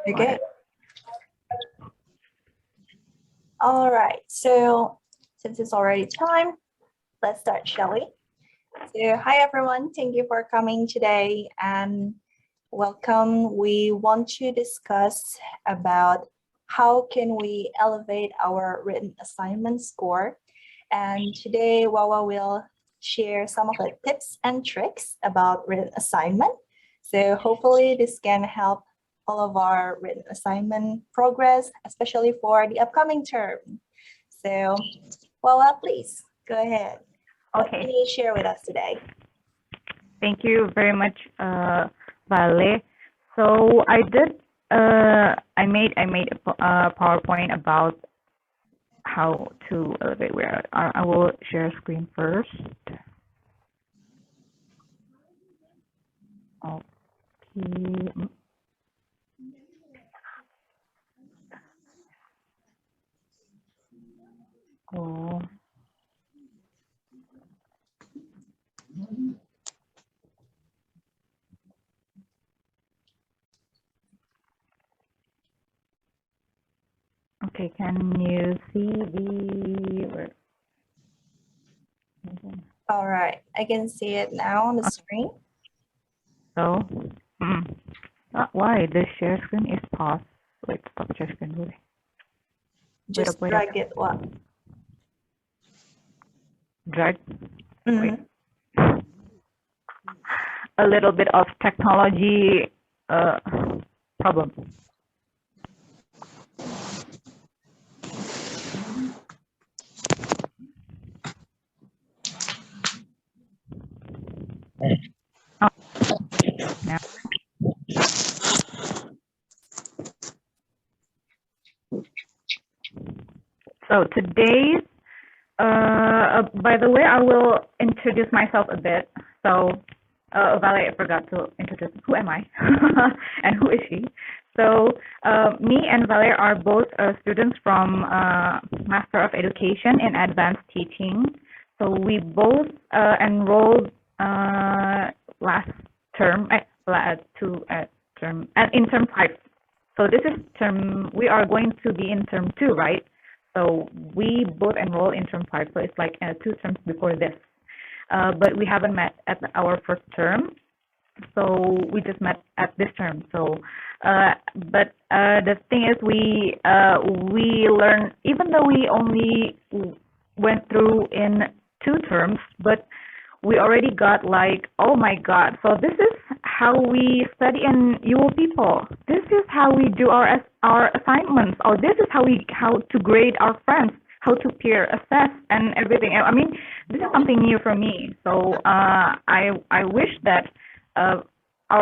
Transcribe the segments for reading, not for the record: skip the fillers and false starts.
Okay. All right. So since it's already time, let's start, shall we? So hi everyone. Thank you for coming today and welcome. We want to discuss about how can we elevate our written assignment score. And today Wawa will share some of the tips and tricks about written assignment. So hopefully this can help all of our written assignment progress, especially for the upcoming term. So, Wawa, please go ahead. What can you share with us today? Thank you very much, Vale. So I made a PowerPoint about how to elevate. Where I will share screen first. Okay. Oh. Okay, can you see the? All right, I can see it now on the screen. So, why the share screen is paused? Wait, stop share screen really. Just drag it. What? Drag. Wait. A little bit of technology problem. Now. So today's, by the way, I will introduce myself a bit. So, Vale, I forgot to introduce who am I and who is she. So, me and Vale are both students from Master of Education in Advanced Teaching. So we both enrolled last term, in term 5. So this is we are going to be in term 2, right? So we both enroll in term 5, so it's like 2 terms before this. But we haven't met at our first term, so we just met at this term. So, but the thing is, we learn, even though we only went through in 2 terms, but we already got like, oh my God, so this is how we study in UoPeople. This is how we do our assignments. Or this is how to grade our friends, how to peer assess and everything. I mean, this is something new for me. So I wish that our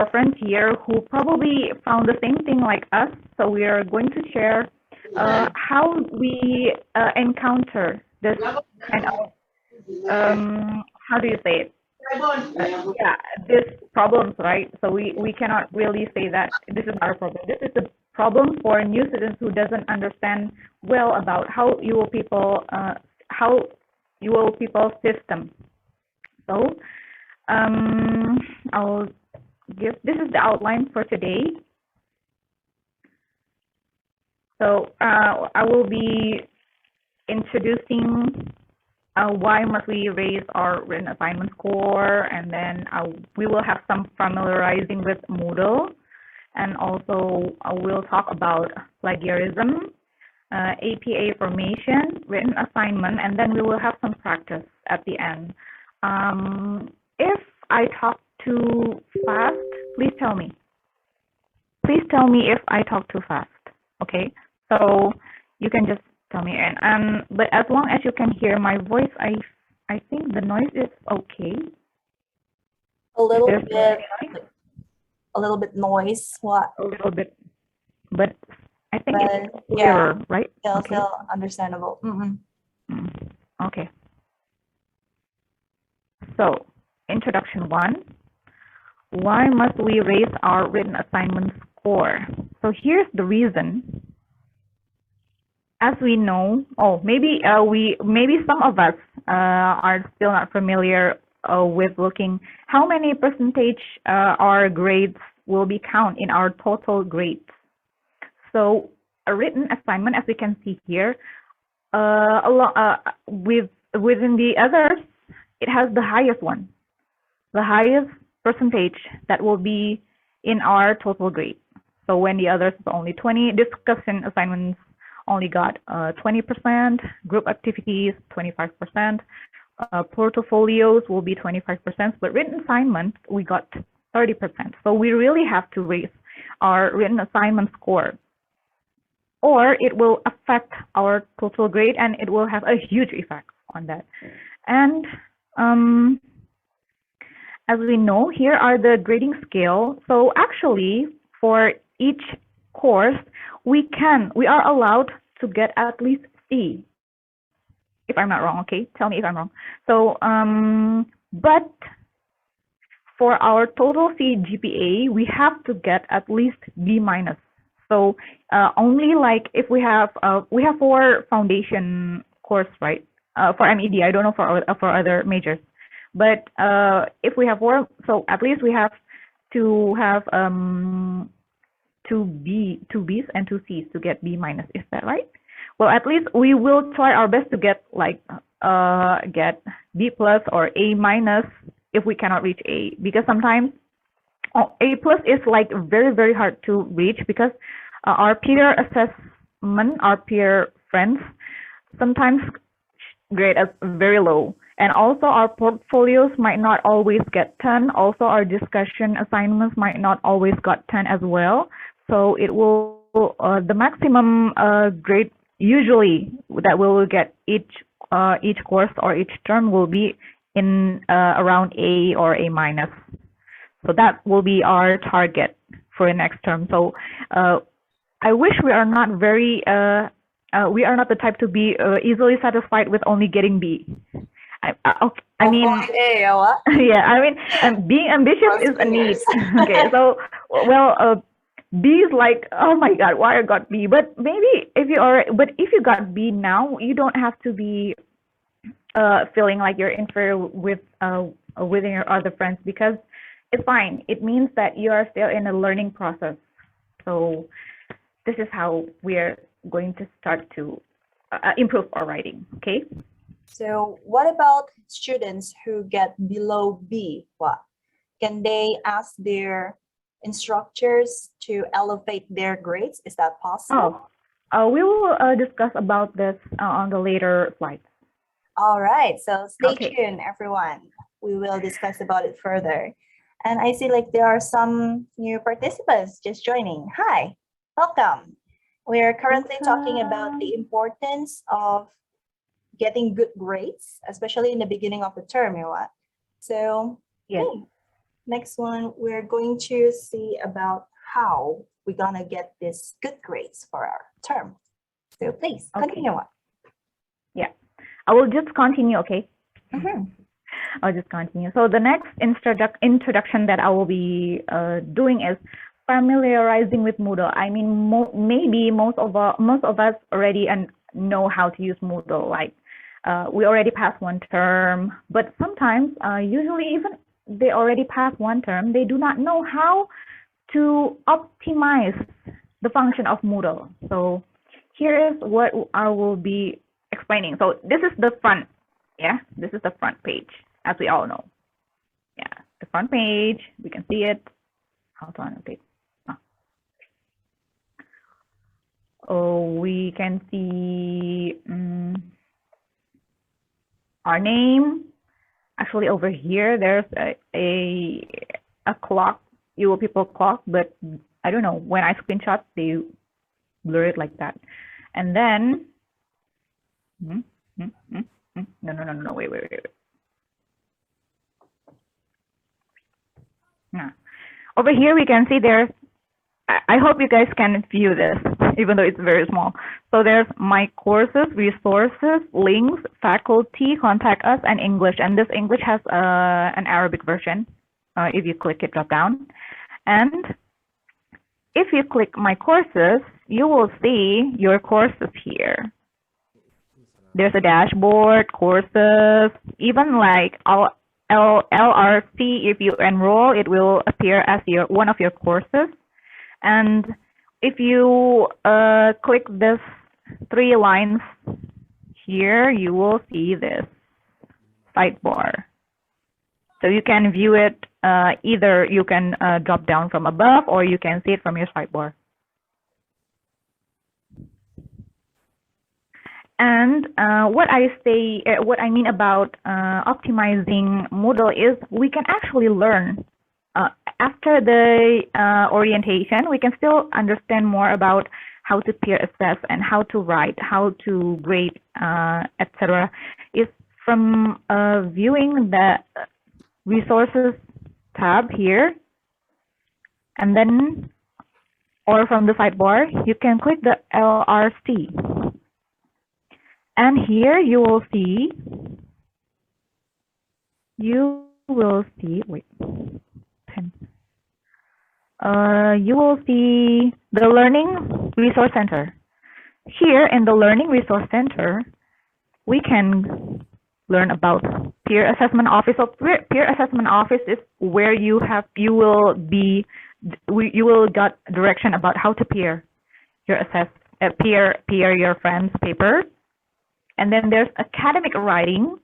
friends here who probably found the same thing like us, so we are going to share how we encounter this kind of how do you say it? Yeah, this problems, right? So we cannot really say that this is our problem. This is a problem for new students who doesn't understand well about how UoPeople system. So I'll give, this is the outline for today. So I will be introducing why must we raise our written assignment score, and then we will have some familiarizing with Moodle, and also we'll talk about plagiarism, APA formation, written assignment, and then we will have some practice at the end. If I talk too fast, please tell me. Please tell me if I talk too fast, okay? So you can just tell me, and but as long as you can hear my voice, I think the noise is okay. A little bit noise. What? A little bit, but I think it's clearer, yeah, right? Still understandable. Okay. So introduction 1. Why must we raise our written assignment score? So here's the reason. As we know, maybe some of us are still not familiar with looking how many percentage our grades will be count in our total grades. So a written assignment, as we can see here, within the others, it has the highest one, the highest percentage that will be in our total grade. So when the others is only 20, discussion assignments only got 20%, group activities 25%, portfolios will be 25%, but written assignments we got 30%. So we really have to raise our written assignment score, or it will affect our total grade and it will have a huge effect on that. And as we know, here are the grading scale. So actually, for each course, we are allowed to get at least C. If I'm not wrong, okay? Tell me if I'm wrong. So, but for our total C GPA, we have to get at least B minus. So only like if we have 4 foundation course, right? For M.Ed, I don't know for other majors, but if we have 4, so at least we have to have 2 B's and 2 C's to get B minus. Is that right? Well, at least we will try our best to get like get B plus or A minus if we cannot reach A, because sometimes A plus is like very, very hard to reach, because our peer assessment, our peer friends sometimes grade us very low, and also our portfolios might not always get 10. Also, our discussion assignments might not always got 10 as well. So it will the maximum grade usually that we will get each course or each term will be in around A or A minus. So that will be our target for the next term. So I wish we are not very we are not the type to be easily satisfied with only getting B. I mean, yeah, I mean, being ambitious is a need. Okay, so well, B is like, oh my God, why I got B? But maybe if you got B now, you don't have to be feeling like you're inferior within your other friends, because it's fine. It means that you are still in a learning process. So this is how we are going to start to improve our writing. Okay. So what about students who get below B? What can they ask their instructors to elevate their grades? Is that possible? We will discuss about this on the later slides. All right, so stay tuned, everyone. We will discuss about it further. And I see like there are some new participants just joining. Hi, welcome. We are currently talking about the importance of getting good grades, especially in the beginning of the term, you know what? So yes. Okay. Next one, we're going to see about how we're gonna get these good grades for our term. So please continue on. Yeah, I will just continue, okay? I'll just continue. So the next introduction that I will be doing is familiarizing with Moodle. I mean, maybe most of us already know how to use Moodle. Like we already passed 1 term, but sometimes, usually even they already passed 1 term, they do not know how to optimize the function of Moodle. So here is what I will be explaining. So this is the front, yeah, this is the front page, as we all know. Yeah, the front page, we can see it. Hold on, okay. Oh, we can see our name. Actually, over here, there's a clock, UoPeople clock, but I don't know, when I screenshot, they blur it like that. And then, no, wait. Nah. Over here, we can see there's, I hope you guys can view this, even though it's very small. So there's my courses, resources, links, faculty, contact us, and English. And this English has an Arabic version. If you click it, drop down. And if you click my courses, you will see your courses here. There's a dashboard, courses, even like LRC. If you enroll, it will appear as one of your courses. And if you click this 3 lines here, you will see this sidebar. So you can view it, either you can drop down from above or you can see it from your sidebar. And what I mean about optimizing Moodle is we can actually learn after the orientation. We can still understand more about how to peer assess and how to write, how to grade, etc. Is from viewing the resources tab here, and then, or from the sidebar, you can click the LRC. And here you will see, wait, pen. You will see the Learning Resource Center. Here in the Learning Resource Center, we can learn about Peer Assessment Office. So Peer Assessment Office is where you will get direction about how to peer your friend's paper. And then there's academic writing,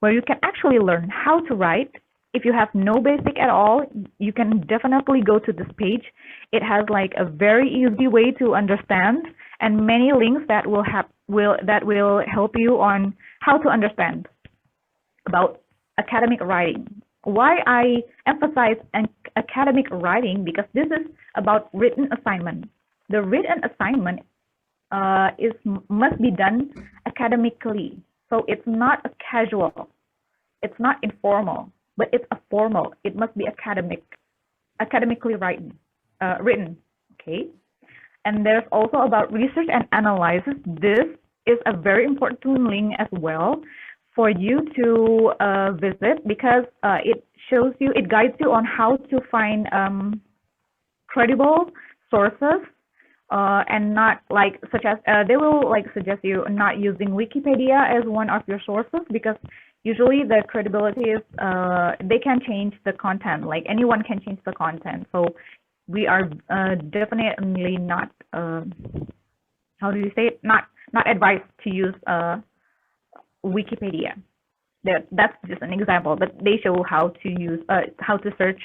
where you can actually learn how to write. If you have no basic at all, you can definitely go to this page. It has like a very easy way to understand and many links that will help you on how to understand about academic writing. Why I emphasize academic writing, because this is about written assignment. The written assignment must be done academically. So it's not a casual, it's not informal, but it's a formal. It must be academically written, okay? And there's also about research and analysis. This is a very important link as well for you to visit, because it guides you on how to find credible sources, and not like they will like suggest you not using Wikipedia as one of your sources, because usually the credibility is they can change the content, like anyone can change the content. So we are definitely not how do you say it, not advised to use Wikipedia. That's just an example, but they show how to use how to search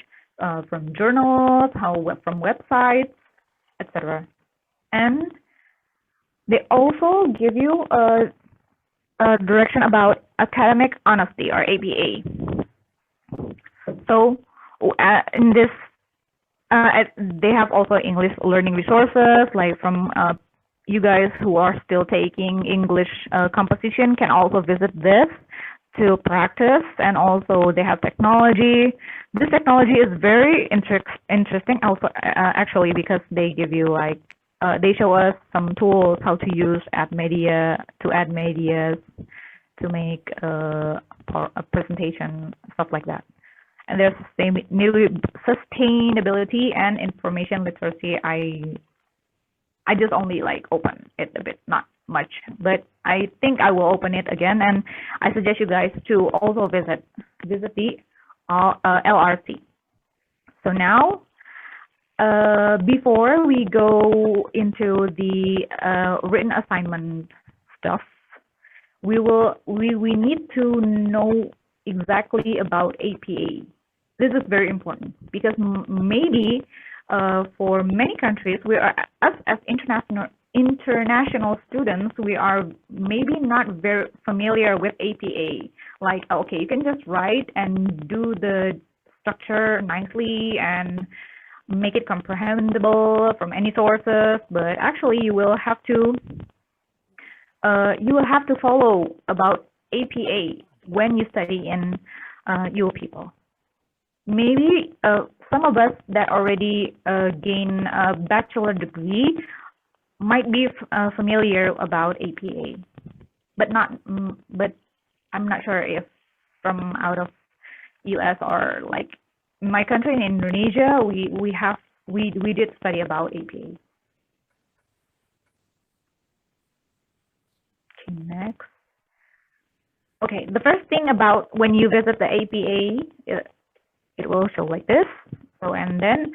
from journals, from websites, etc. And they also give you a direction about academic honesty, or APA. So in this, they have also English learning resources, like from you guys who are still taking English composition can also visit this to practice. And also they have technology. This technology is very interesting also, actually, because they give you like they show us some tools how to use add media, to make a presentation, stuff like that. And there's sustainability and information literacy. I just only like open it a bit, not much, but I think I will open it again, and I suggest you guys to also visit the LRC. So now, before we go into the written assignment stuff, we need to know exactly about APA. This is very important, because maybe for many countries, us as international students, we are maybe not very familiar with APA. Like, okay, you can just write and do the structure nicely and make it comprehensible from any sources, but actually you will have to follow about APA when you study in UoPeople. Maybe some of us that already gain a bachelor degree might be familiar about APA, but I'm not sure if from out of US or like my country in Indonesia, we did study about APA. Okay, next. Okay, the first thing about when you visit the APA, it will show like this. So, and then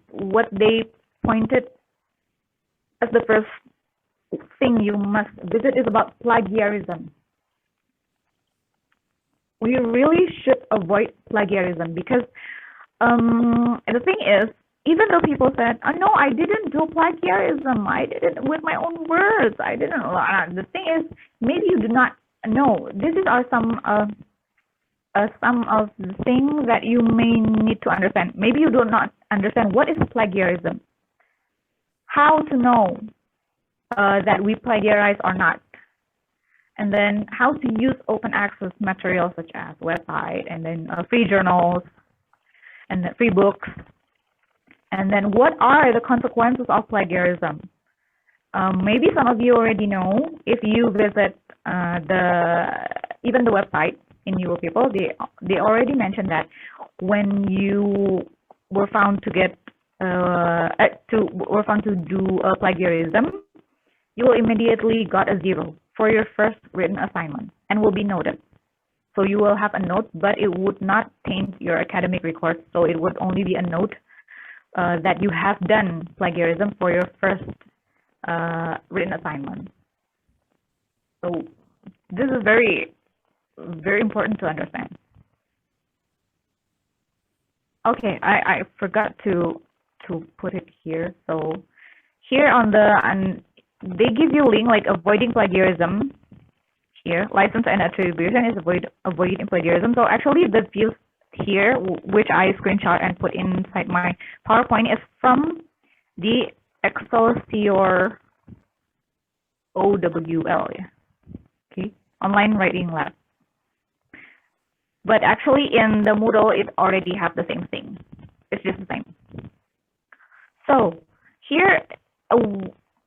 what they pointed as the first thing you must visit is about plagiarism. We really should avoid plagiarism because the thing is, even though people said, oh, no, I didn't do plagiarism, I did it with my own words, I didn't, the thing is, maybe you do not know. This is some of the things that you may need to understand. Maybe you do not understand what is plagiarism, how to know that we plagiarize or not, and then how to use open access materials such as website, and then free journals, and then free books, and then what are the consequences of plagiarism. Maybe some of you already know, if you visit even the website in UoPeople, they already mentioned that when you were found to get were found to do plagiarism, you will immediately got a 0 for your first written assignment and will be noted. So you will have a note, but it would not taint your academic records. So it would only be a note that you have done plagiarism for your first written assignment. So this is very, very important to understand. Okay, I forgot to put it here. So here on the they give you a link like avoiding plagiarism. Here, license and attribution is avoiding plagiarism. So actually, the views here, which I screenshot and put inside my PowerPoint, is from the Excelsior OWL, okay, online writing lab. But actually, in the Moodle, it already have the same thing. It's just the same. So here,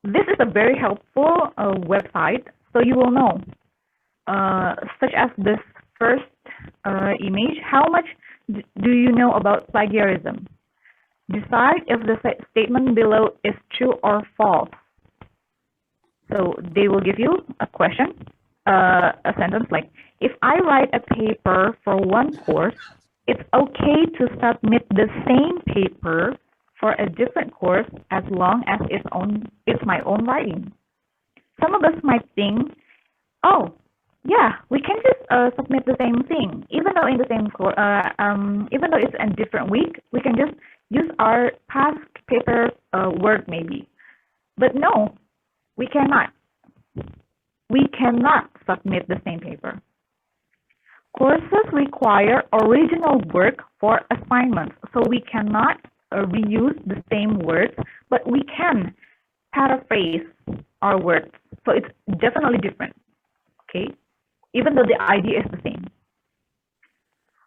this is a very helpful website, so you will know, such as this first image, how much do you know about plagiarism? Decide if the statement below is true or false. So they will give you a question, a sentence like, if I write a paper for one course, it's okay to submit the same paper for a different course as long as it's my own writing. Some of us might think, oh, yeah, we can just submit the same thing, even though in the same course, even though it's a different week, we can just use our past paper word maybe. But no, we cannot. We cannot submit the same paper. Courses require original work for assignments, so we cannot reuse the same words, but we can paraphrase our words. So it's definitely different, okay? Even though the idea is the same.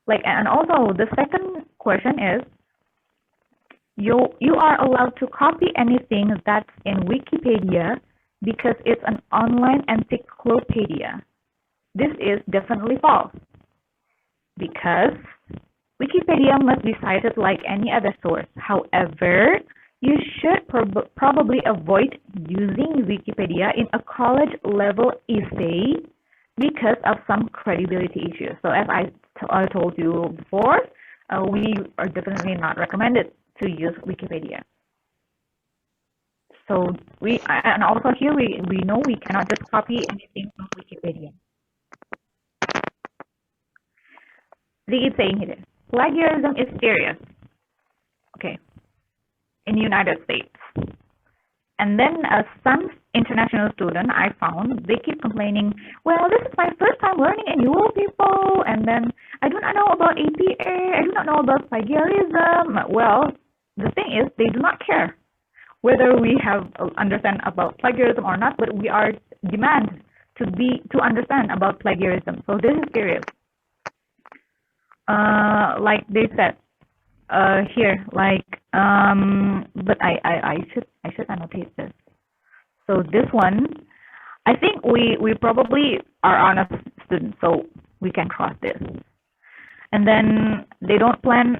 And also the second question is, you are allowed to copy anything that's in Wikipedia because it's an online encyclopedia. This is definitely false, because Wikipedia must be cited like any other source. However, you should probably avoid using Wikipedia in a college level essay because of some credibility issues. So as I told you before, we are definitely not recommended to use Wikipedia. So and also here we know we cannot just copy anything from Wikipedia. They keep saying here, plagiarism is serious, okay, in the United States. And then some international student I found, they keep complaining, well, this is my first time learning in UoPeople, and then I do not know about APA, I do not know about plagiarism. Well, the thing is, they do not care whether we have understand about plagiarism or not, but we are demanded to understand about plagiarism. So this is serious. Like they said here, but I should annotate this. So this one, I think we probably are honest students, so we can cross this. And then they don't plan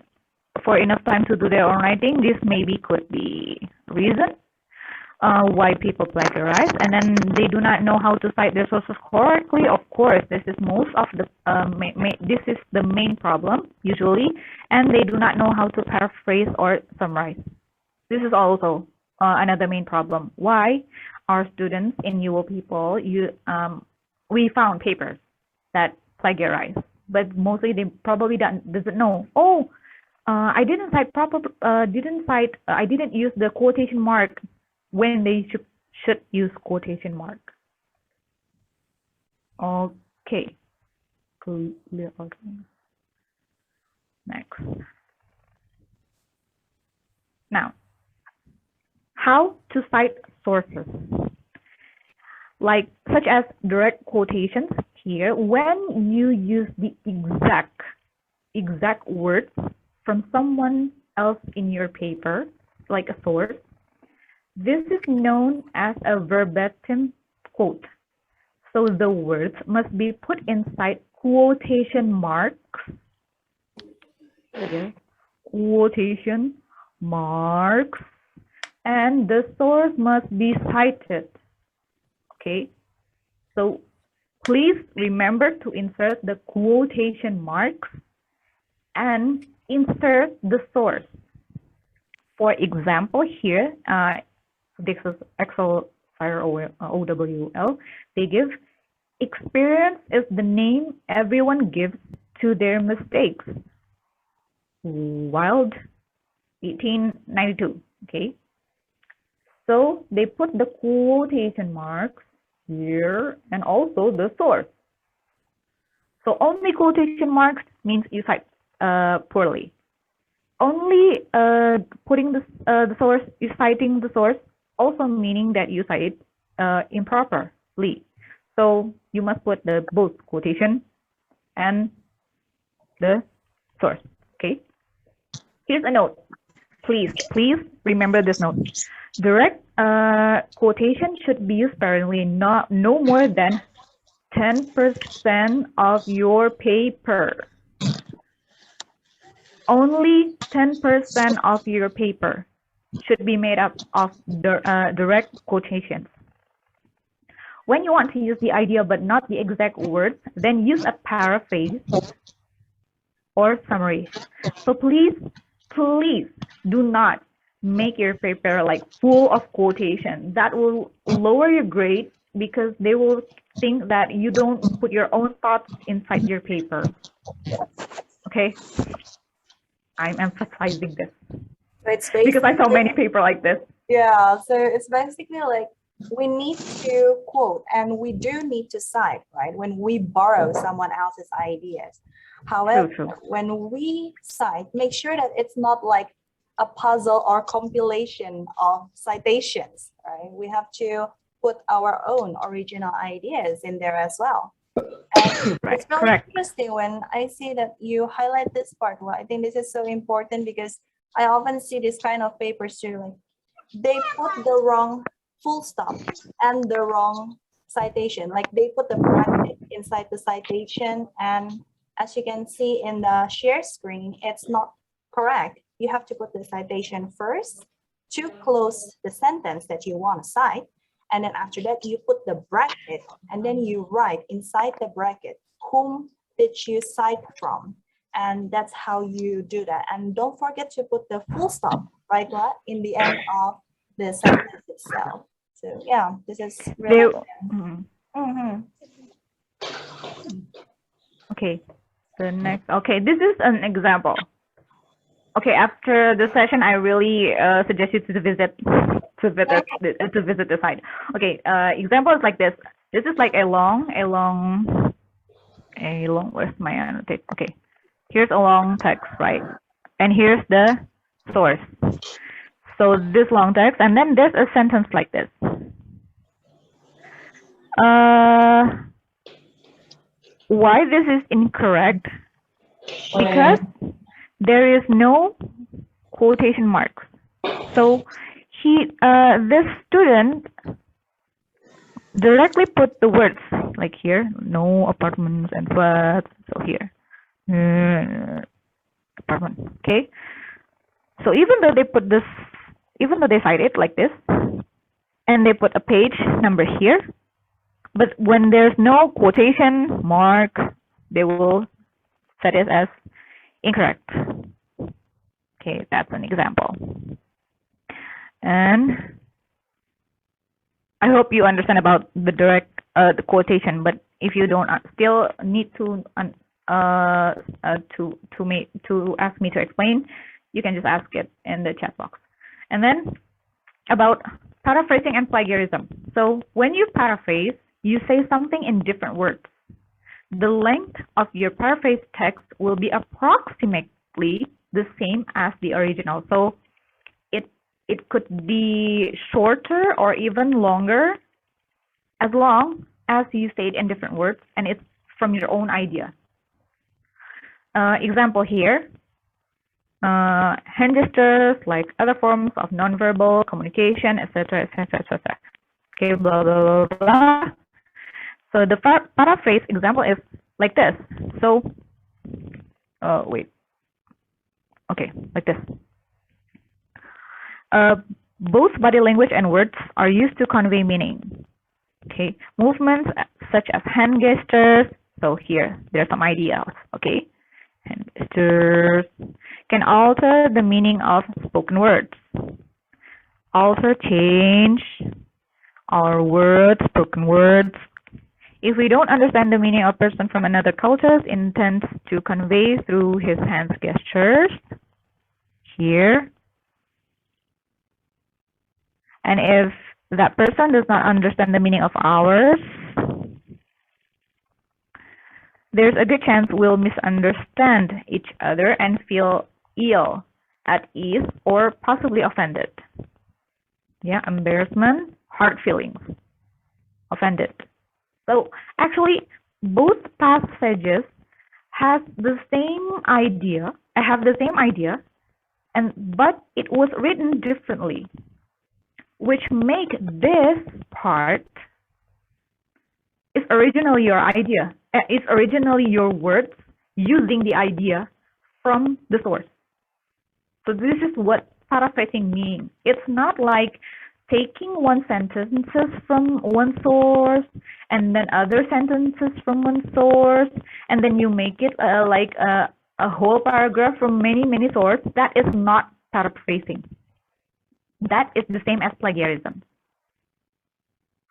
for enough time to do their own writing. This maybe could be reason why people plagiarize, and then they do not know how to cite their sources correctly. Of course, this is most of the this is the main problem usually, and they do not know how to paraphrase or summarize. This is also another main problem. Why our students in UoPeople, we found papers that plagiarize, but mostly they probably doesn't know. Oh, I didn't use the quotation mark when they should use quotation mark. Okay, clear outline. Next. Now, how to cite sources, like such as direct quotations here. When you use the exact words from someone else in your paper, like a source, this is known as a verbatim quote. So the words must be put inside quotation marks. Okay. Quotation marks, and the source must be cited. Okay, so please remember to insert the quotation marks and insert the source. For example, here, this is Excel Fire OWL. They give experience is the name everyone gives to their mistakes. Wild 1892. Okay, so they put the quotation marks here and also the source. So only quotation marks means you cite poorly. Only putting the source, is citing the source, also meaning that you cite it improperly. So you must put the both quotation and the source. Okay. Here's a note. Please remember this note. Direct quotation should be used sparingly, no more than 10% of your paper. Only 10% of your paper should be made up of direct quotations. When you want to use the idea but not the exact words, then use a paraphrase or summary. So please do not make your paper like full of quotation. That will lower your grade because they will think that you don't put your own thoughts inside your paper. Okay, I'm emphasizing this because I saw many paper like this. Yeah, so it's basically like we need to quote and we do need to cite, right? When we borrow someone else's ideas. However, True. when we cite, make sure that it's not like a puzzle or compilation of citations, right? We have to put our own original ideas in there as well. And it's really interesting when I see that you highlight this part. Well, I think this is so important because I often see this kind of papers too. Like they put the wrong full stop and the wrong citation. Like they put the bracket inside the citation, and as you can see in the share screen, it's not correct. You have to put the citation first to close the sentence that you want to cite. And then after that, you put the bracket and then you write inside the bracket, whom did you cite from? And that's how you do that. And don't forget to put the full stop, right, in the end of the sentence itself. So yeah, this is really Okay, the next, okay, this is an example. Okay, after the session, I really suggest you to visit the site. Okay, example is like this. This is like a long, where's my annotate? Okay, here's a long text, right? And here's the source. So this long text, and then there's a sentence like this. Why this is incorrect? Because there is no quotation marks. So this student directly put the words like here, no apartments and flats. So here, apartment. Okay. So even though they put this, even though they cite it like this, and they put a page number here, but when there's no quotation mark, they will set it as incorrect. Okay, that's an example. And I hope you understand about the direct the quotation, but if you don't still need to ask me to explain, you can just ask it in the chat box. And then about paraphrasing and plagiarism. So when you paraphrase, you say something in different words. The length of your paraphrase text will be approximately the same as the original. So it could be shorter or even longer as long as you say it in different words and it's from your own idea. Example here, hand gestures, like other forms of nonverbal communication, etc., etc., etc. Okay, blah, blah, blah, blah. So the paraphrase example is like this. So, wait. Okay, like this. Both body language and words are used to convey meaning. Okay, movements such as hand gestures. So here, there are some ideas. Okay, hand gestures can alter the meaning of spoken words. Alter, change our words, spoken words. If we don't understand the meaning a person from another culture intends to convey through his hand gestures, here, and if that person does not understand the meaning of ours, there's a good chance we'll misunderstand each other and feel ill, at ease, or possibly offended. Yeah, embarrassment, hard feelings, offended. So actually, both passages have the same idea, but it was written differently, which make this part is originally your idea. It's originally your words using the idea from the source. So this is what paraphrasing means. It's not like taking one sentences from one source and then other sentences from one source and then you make it like a whole paragraph from many sources. That is not paraphrasing. That is the same as plagiarism.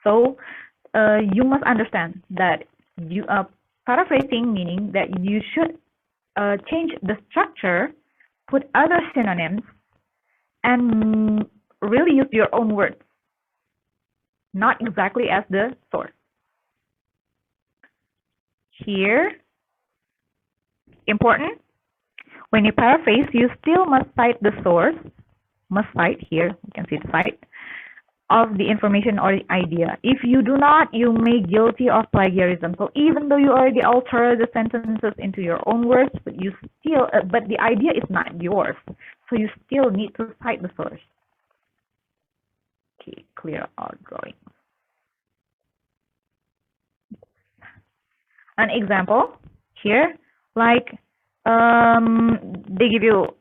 So you must understand that you paraphrasing meaning that you should change the structure, put other synonyms, and really use your own words, not exactly as the source. Here, important, when you paraphrase, you still must cite the source, must cite, here, you can see the cite, of the information or the idea. If you do not, you may be guilty of plagiarism. So even though you already alter the sentences into your own words, but you still, but the idea is not yours. So you still need to cite the source. Okay, clear our drawing. An example here, like they give you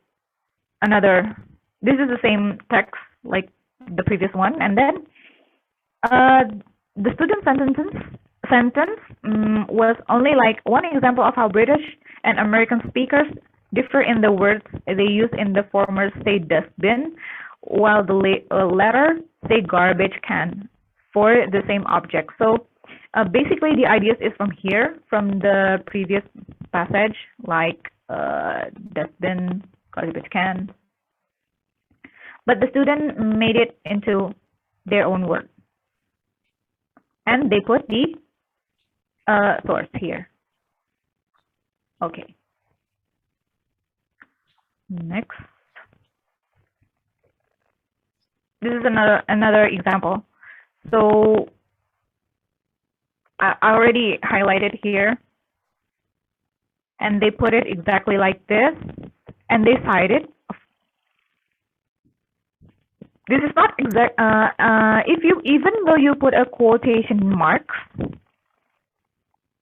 another, this is the same text like the previous one, and then the student sentence was only like one example of how British and American speakers differ in the words they use. In the former say dustbin, while the latter say garbage can for the same object. So basically the ideas is from here, from the previous passage, like dustbin, garbage can. But the student made it into their own word. And they put the source here. Okay. Next. This is another example. So I already highlighted here. And they put it exactly like this. And they cite it. This is not exact. Even though you put a quotation marks,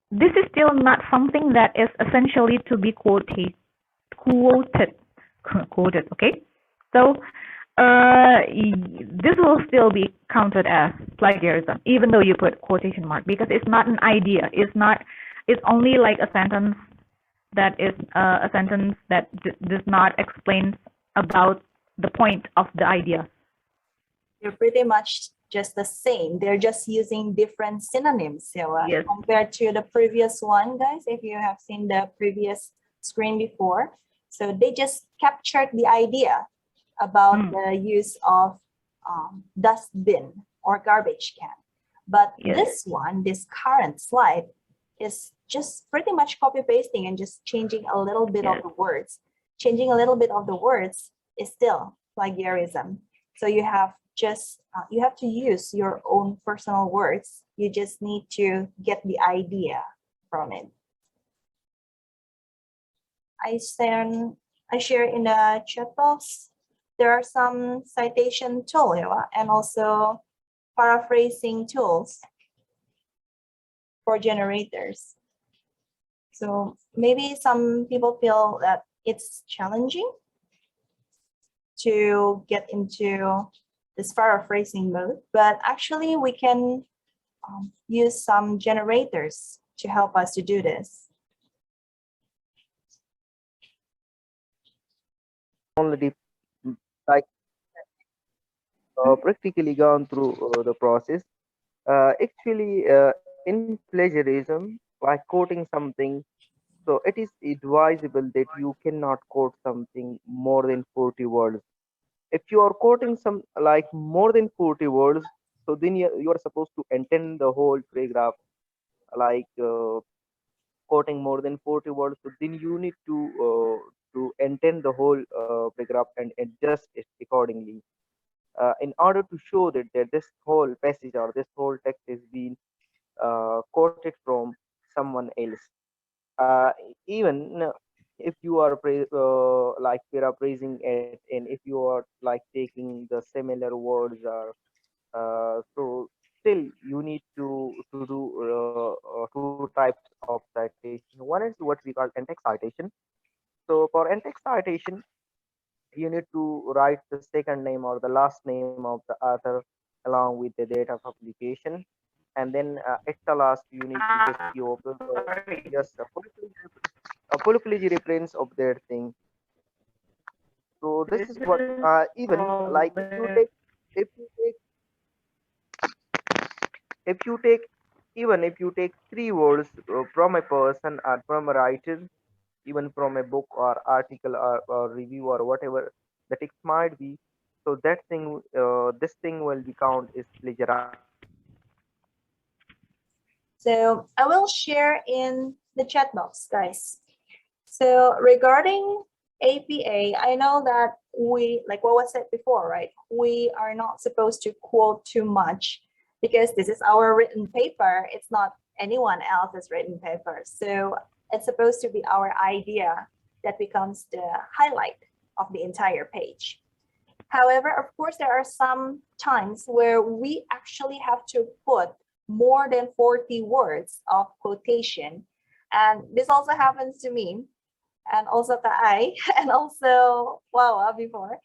this is still not something that is essentially to be quoted. Okay. So this will still be counted as plagiarism, even though you put quotation mark, because it's not an idea. It's only like a sentence that is a sentence that does not explain about the point of the idea. They're pretty much just the same. They're just using different synonyms. So Yes. compared to the previous one, guys, if you have seen the previous screen before, so they just captured the idea about the use of dustbin or garbage can. But Yes. this one, this current slide, is just pretty much copy pasting and just changing a little bit of Yes. the words. Changing a little bit of the words is still plagiarism. So you have just you have to use your own personal words. You just need to get the idea from it. I share in the chat box. There are some citation tools and also paraphrasing tools for generators. So maybe some people feel that it's challenging to get into this paraphrasing mode, but actually we can use some generators to help us to do this. Already like practically gone through the process. Actually, in plagiarism, like quoting something, so it is advisable that you cannot quote something more than 40 words. If you are quoting some like more than 40 words, so then you are supposed to intend the whole paragraph, like quoting more than 40 words. So then you need to intend the whole paragraph and adjust it accordingly. In order to show that this whole passage or this whole text is being quoted from someone else. Even if you are like paraphrasing it, and if you are like taking the similar words, or so still you need to do two types of citation. One is what we call in-text citation. So for in-text citation, you need to write the second name or the last name of the author along with the date of publication, and then at the last you need to just give just a full-fledged reference of their thing. So this is what even like if you take if you take even if you take three words from a person or from a writer, even from a book or article or review or whatever the text might be, so that thing this thing will be count as plagiarizing. So I will share in the chat box, guys. So regarding APA, I know that we, like what was said before, right? We are not supposed to quote too much because this is our written paper. It's not anyone else's written paper. So it's supposed to be our idea that becomes the highlight of the entire page. However, of course, there are some times where we actually have to put more than 40 words of quotation. And this also happens to me and also to I and also Wawa before.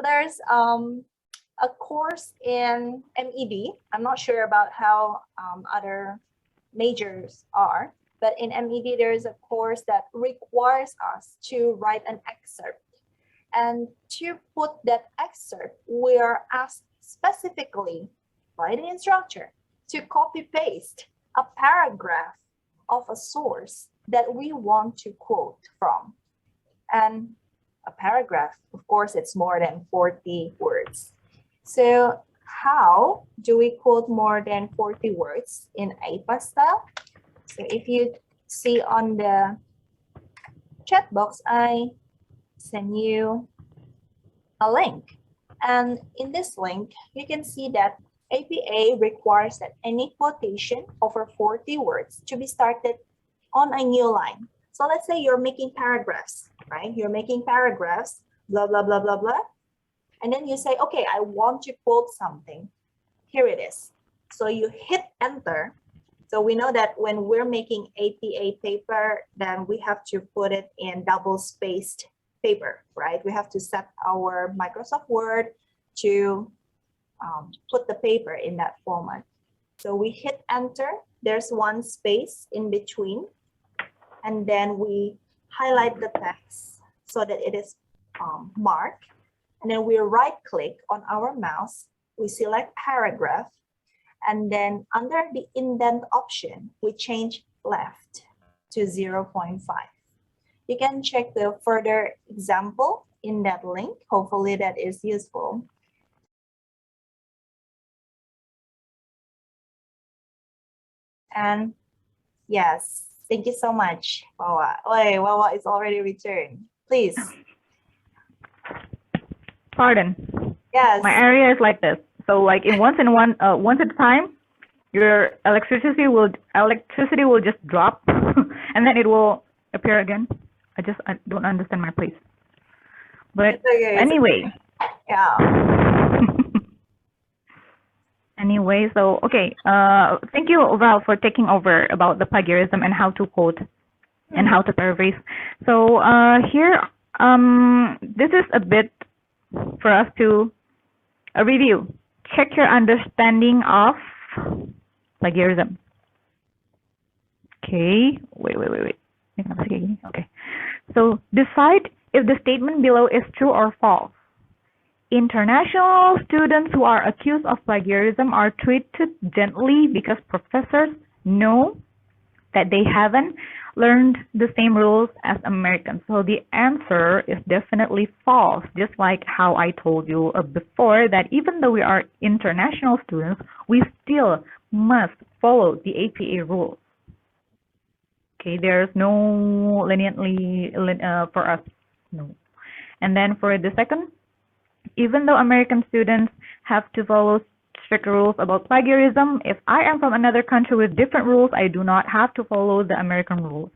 There's a course in M.Ed. I'm not sure about how other majors are, but in M.Ed. there is a course that requires us to write an excerpt. And to put that excerpt, we are asked specifically by the instructor to copy paste a paragraph of a source that we want to quote from. And a paragraph, of course, it's more than 40 words. So how do we quote more than 40 words in APA style? So if you see on the chat box, I send you a link. And in this link, you can see that APA requires that any quotation over 40 words to be started on a new line. So let's say you're making paragraphs, right? You're making paragraphs, blah, blah, blah, blah, blah. And then you say, okay, I want to quote something. Here it is. So you hit enter. So we know that when we're making APA paper, then we have to put it in double spaced paper, right? We have to set our Microsoft Word to put the paper in that format. So we hit enter. There's one space in between. And then we highlight the text so that it is marked. And then we right click on our mouse we select paragraph, and then under the indent option, we change left to 0.5. You can check the further example in that link. Hopefully that is useful. And yes, thank you so much, Wawa. Oh, Wawa is already returned. Please. Pardon. Yes. My area is like this. So like once at a time, your electricity will just drop, and then it will appear again. I don't understand my place. But okay. anyway. Yeah. Anyway, so okay. Thank you, Val, for taking over about the plagiarism and how to quote and how to paraphrase. So here, this is a bit for us to review. Check your understanding of plagiarism. Okay, wait. Okay, so decide if the statement below is true or false. International students who are accused of plagiarism are treated gently because professors know that they haven't learned the same rules as Americans. So the answer is definitely false, just like how I told you before that even though we are international students, we still must follow the APA rules. Okay, there's no leniently for us, no. And then for the second, even though American students have to follow strict rules about plagiarism, if I am from another country with different rules, I do not have to follow the American rules.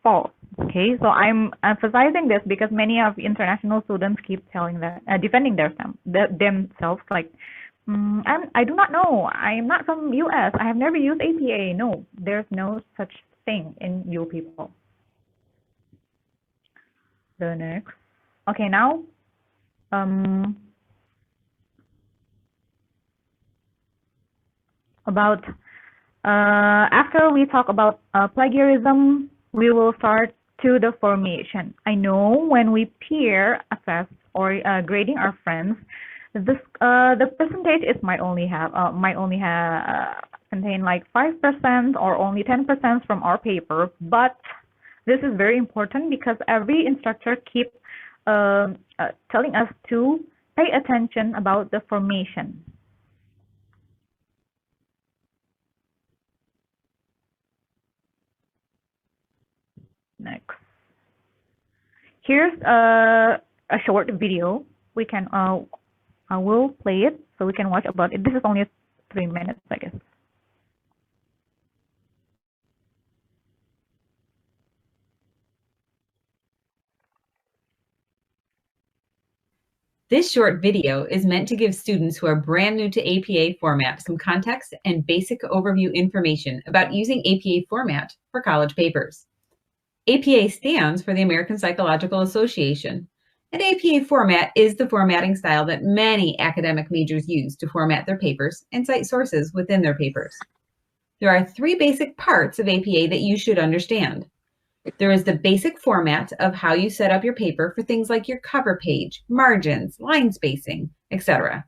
False. Okay, so I'm emphasizing this because many of international students keep telling that, defending themselves like, I do not know. I am not from US. I have never used APA. No, there's no such thing in UoPeople. The next. Okay, now. After we talk about plagiarism, we will start to the formation. I know when we peer assess or grading our friends, the percentage is might only contain like 5% or only 10% from our paper, but this is very important because every instructor keeps telling us to pay attention about the formation. Next. Here's a short video. We can I will play it so we can watch about it. This is only 3 minutes, I guess. This short video is meant to give students who are brand new to APA format some context and basic overview information about using APA format for college papers. APA stands for the American Psychological Association, and APA format is the formatting style that many academic majors use to format their papers and cite sources within their papers. There are 3 basic parts of APA that you should understand. There is the basic format of how you set up your paper for things like your cover page, margins, line spacing, etc.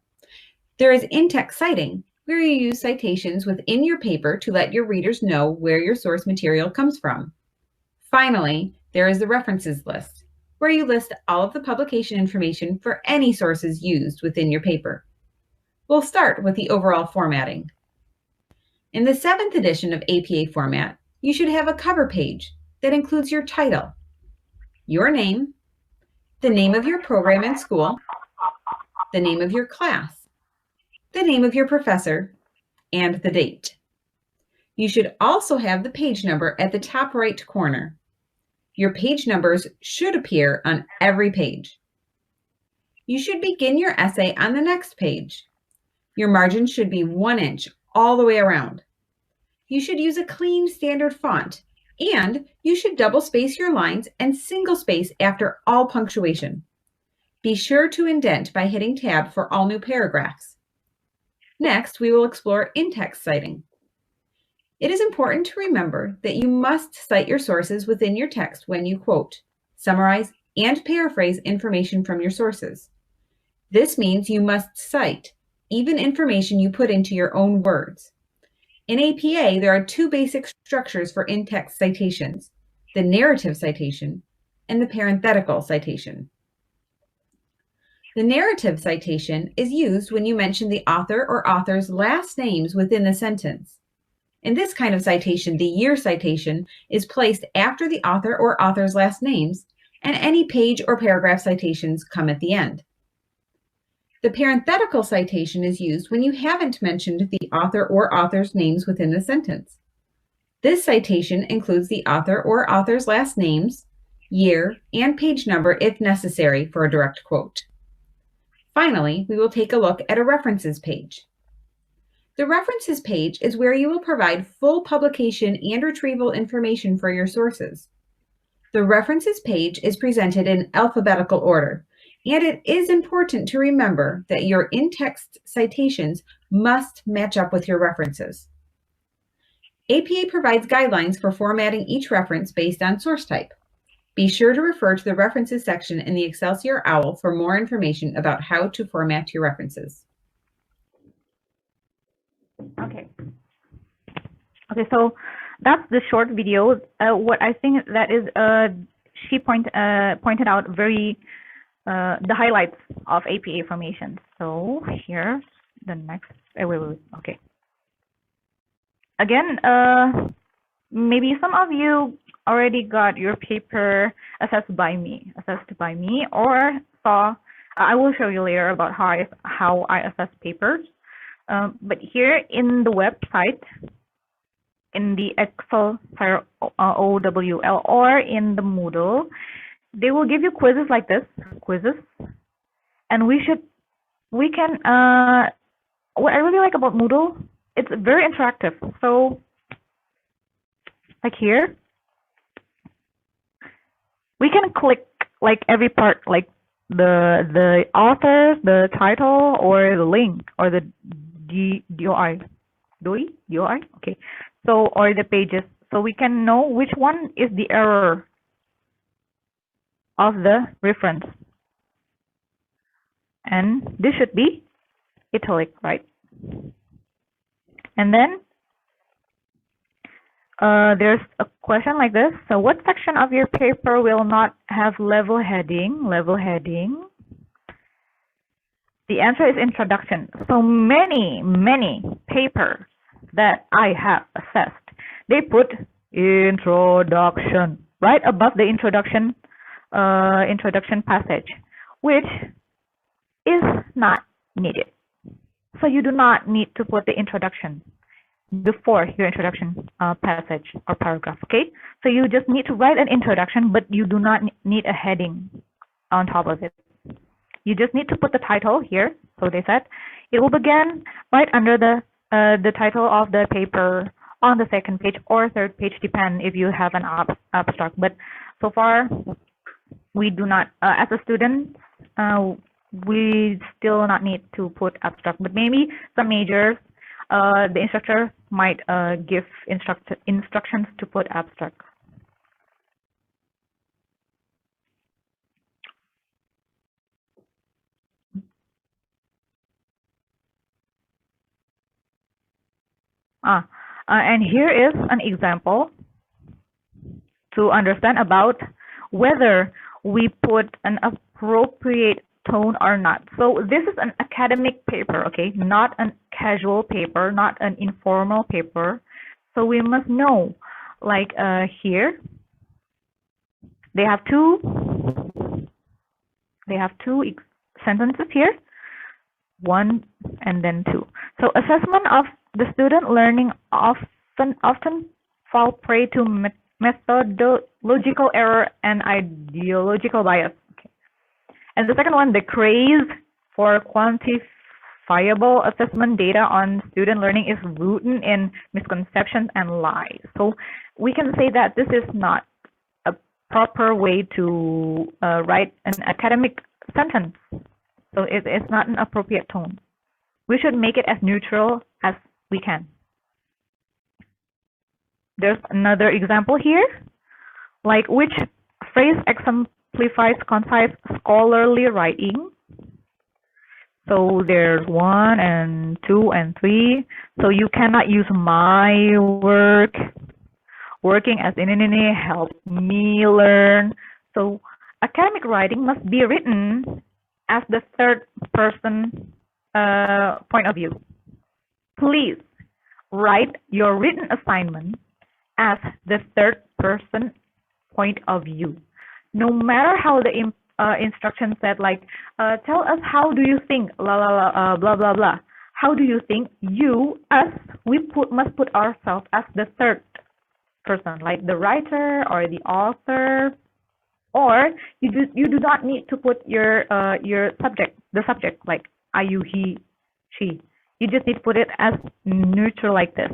There is in-text citing, where you use citations within your paper to let your readers know where your source material comes from. Finally, there is the references list, where you list all of the publication information for any sources used within your paper. We'll start with the overall formatting. In the 7th edition of APA format, you should have a cover page that includes your title, your name, the name of your program and school, the name of your class, the name of your professor, and the date. You should also have the page number at the top right corner. Your page numbers should appear on every page. You should begin your essay on the next page. Your margin should be 1 inch all the way around. You should use a clean standard font, and you should double space your lines and single space after all punctuation. Be sure to indent by hitting tab for all new paragraphs. Next, we will explore in-text citing. It is important to remember that you must cite your sources within your text when you quote, summarize, and paraphrase information from your sources. This means you must cite even information you put into your own words. In APA, there are two basic structures for in-text citations, the narrative citation and the parenthetical citation. The narrative citation is used when you mention the author or author's last names within the sentence. In this kind of citation, the year citation is placed after the author or author's last names, and any page or paragraph citations come at the end. The parenthetical citation is used when you haven't mentioned the author or author's names within the sentence. This citation includes the author or author's last names, year, and page number if necessary for a direct quote. Finally, we will take a look at a references page. The references page is where you will provide full publication and retrieval information for your sources. The references page is presented in alphabetical order, and it is important to remember that your in-text citations must match up with your references. APA provides guidelines for formatting each reference based on source type. Be sure to refer to the references section in the Excelsior OWL for more information about how to format your references. Okay, so that's the short video. What I think that is, she pointed out very the highlights of APA formation. So here's the next. Wait. Okay. Again, maybe some of you already got your paper assessed by me, or saw. I will show you later about how I assess papers. But here in the website, in the Excel OWL or in the Moodle, they will give you quizzes like this, and we can. What I really like about Moodle, it's very interactive. So, like here, we can click like every part, like the author, the title, or the link, or the DOI. Okay. So, or the pages. So we can know which one is the error of the reference. And this should be italic, right? And then there's a question like this. So what section of your paper will not have level heading? The answer is introduction. So many papers that I have assessed, they put introduction right above the introduction passage, which is not needed. So you do not need to put the introduction before your introduction passage or paragraph, okay? So you just need to write an introduction, but you do not need a heading on top of it. You just need to put the title here. So they said it will begin right under the title of the paper on the second page or third page, depend if you have an abstract. But so far, we do not, as a student, we still not need to put abstract. But maybe some majors, the instructor might give instructions to put abstract. And here is an example to understand about whether we put an appropriate tone or not. So this is an academic paper, okay, not a casual paper, not an informal paper. So we must know, like here, they have two sentences here, one and then two. So assessment of the student learning often fall prey to methodological error and ideological bias. Okay. And the second one, the craze for quantifiable assessment data on student learning is rooted in misconceptions and lies. So we can say that this is not a proper way to write an academic sentence. So it's not an appropriate tone. We should make it as neutral as we can. There's another example here, like which phrase exemplifies concise scholarly writing. So there's 1 and 2 and 3. So you cannot use my work, working as in help me learn. So academic writing must be written as the third person point of view. Please write your written assignment as the third person point of view. No matter how the instruction said, like, tell us how do you think, blah, blah, blah. How do you think? You, us, must put ourselves as the third person, like the writer or the author, or you do not need to put your subject, like I, you, he, she. You just need to put it as neutral like this.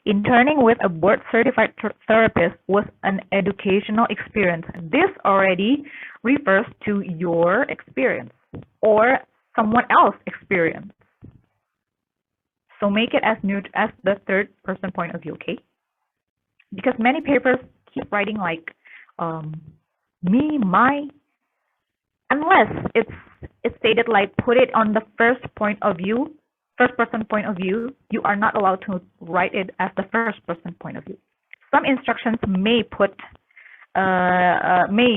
Interning with a board-certified therapist was an educational experience. This already refers to your experience or someone else's experience. So make it as neutral as the third person point of view, okay? Because many papers keep writing like me, my, unless it's stated like put it on the first person point of view, you are not allowed to write it as the first person point of view. Some instructions may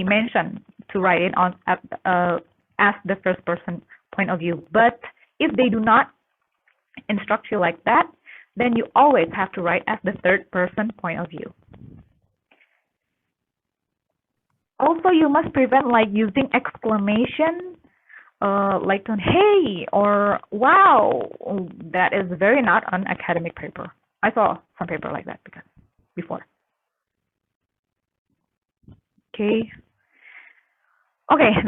mention to write it on as the first person point of view, but if they do not instruct you like that, then you always have to write as the third person point of view. Also, you must prevent like using exclamation, like hey or wow. That is very not an academic paper. I saw some paper like that before. Okay,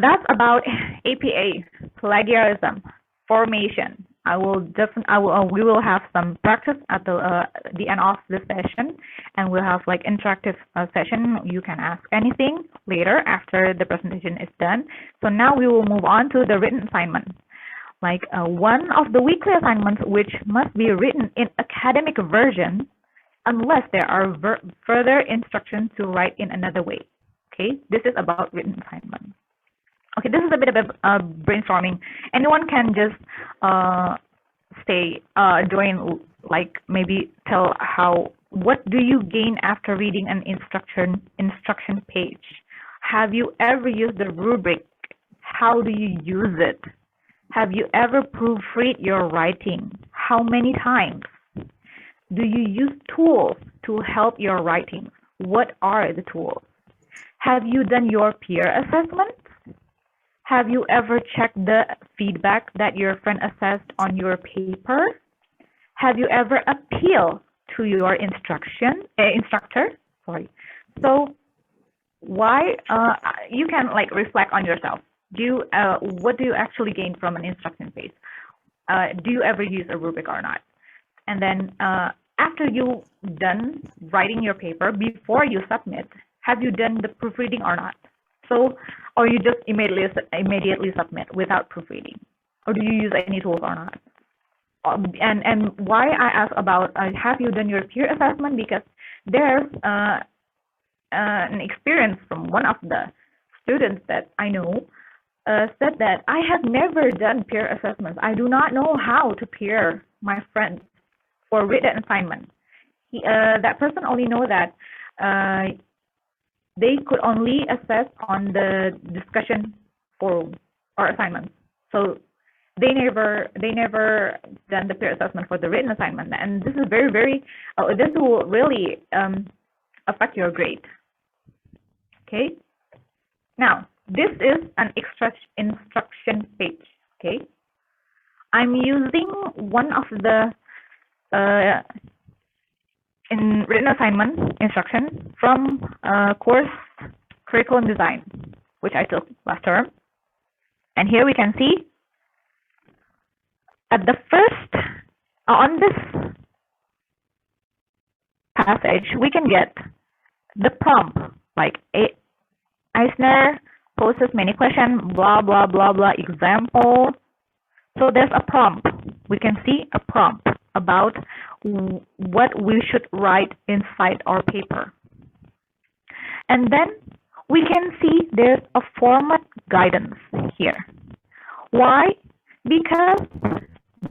that's about APA, plagiarism, formation. We will have some practice at the end of this session, and we'll have like interactive session. You can ask anything later after the presentation is done. So now we will move on to the written assignment. Like one of the weekly assignments, which must be written in academic version, unless there are further instructions to write in another way. Okay, this is about written assignment. Okay, this is a bit of a brainstorming. Anyone can just join, like maybe tell what do you gain after reading an instruction page? Have you ever used the rubric? How do you use it? Have you ever proofread your writing? How many times? Do you use tools to help your writing? What are the tools? Have you done your peer assessment? Have you ever checked the feedback that your friend assessed on your paper? Have you ever appealed to your instructor? Sorry. So why you can like reflect on yourself. What do you actually gain from an instruction page? Do you ever use a rubric or not? And then after you done writing your paper, before you submit, have you done the proofreading or not? So, or you just immediately submit without proofreading, or do you use any tools or not? And why I ask about have you done your peer assessment, because there's an experience from one of the students that I know said that I have never done peer assessments. I do not know how to peer my friends for written assignment. That person only know that they could only assess on the discussion forum or assignments. So they never done the peer assessment for the written assignment, and this is this will really affect your grade. Okay. Now this is an instruction page. Okay. I'm using one of the in written assignment instruction from course curriculum design, which I took last term. And here we can see at the first, on this passage, we can get the prompt, like Eisner poses many questions, blah, blah, blah, blah, example. So there's a prompt. We can see a prompt about what we should write inside our paper. And then we can see there's a format guidance here. Why? Because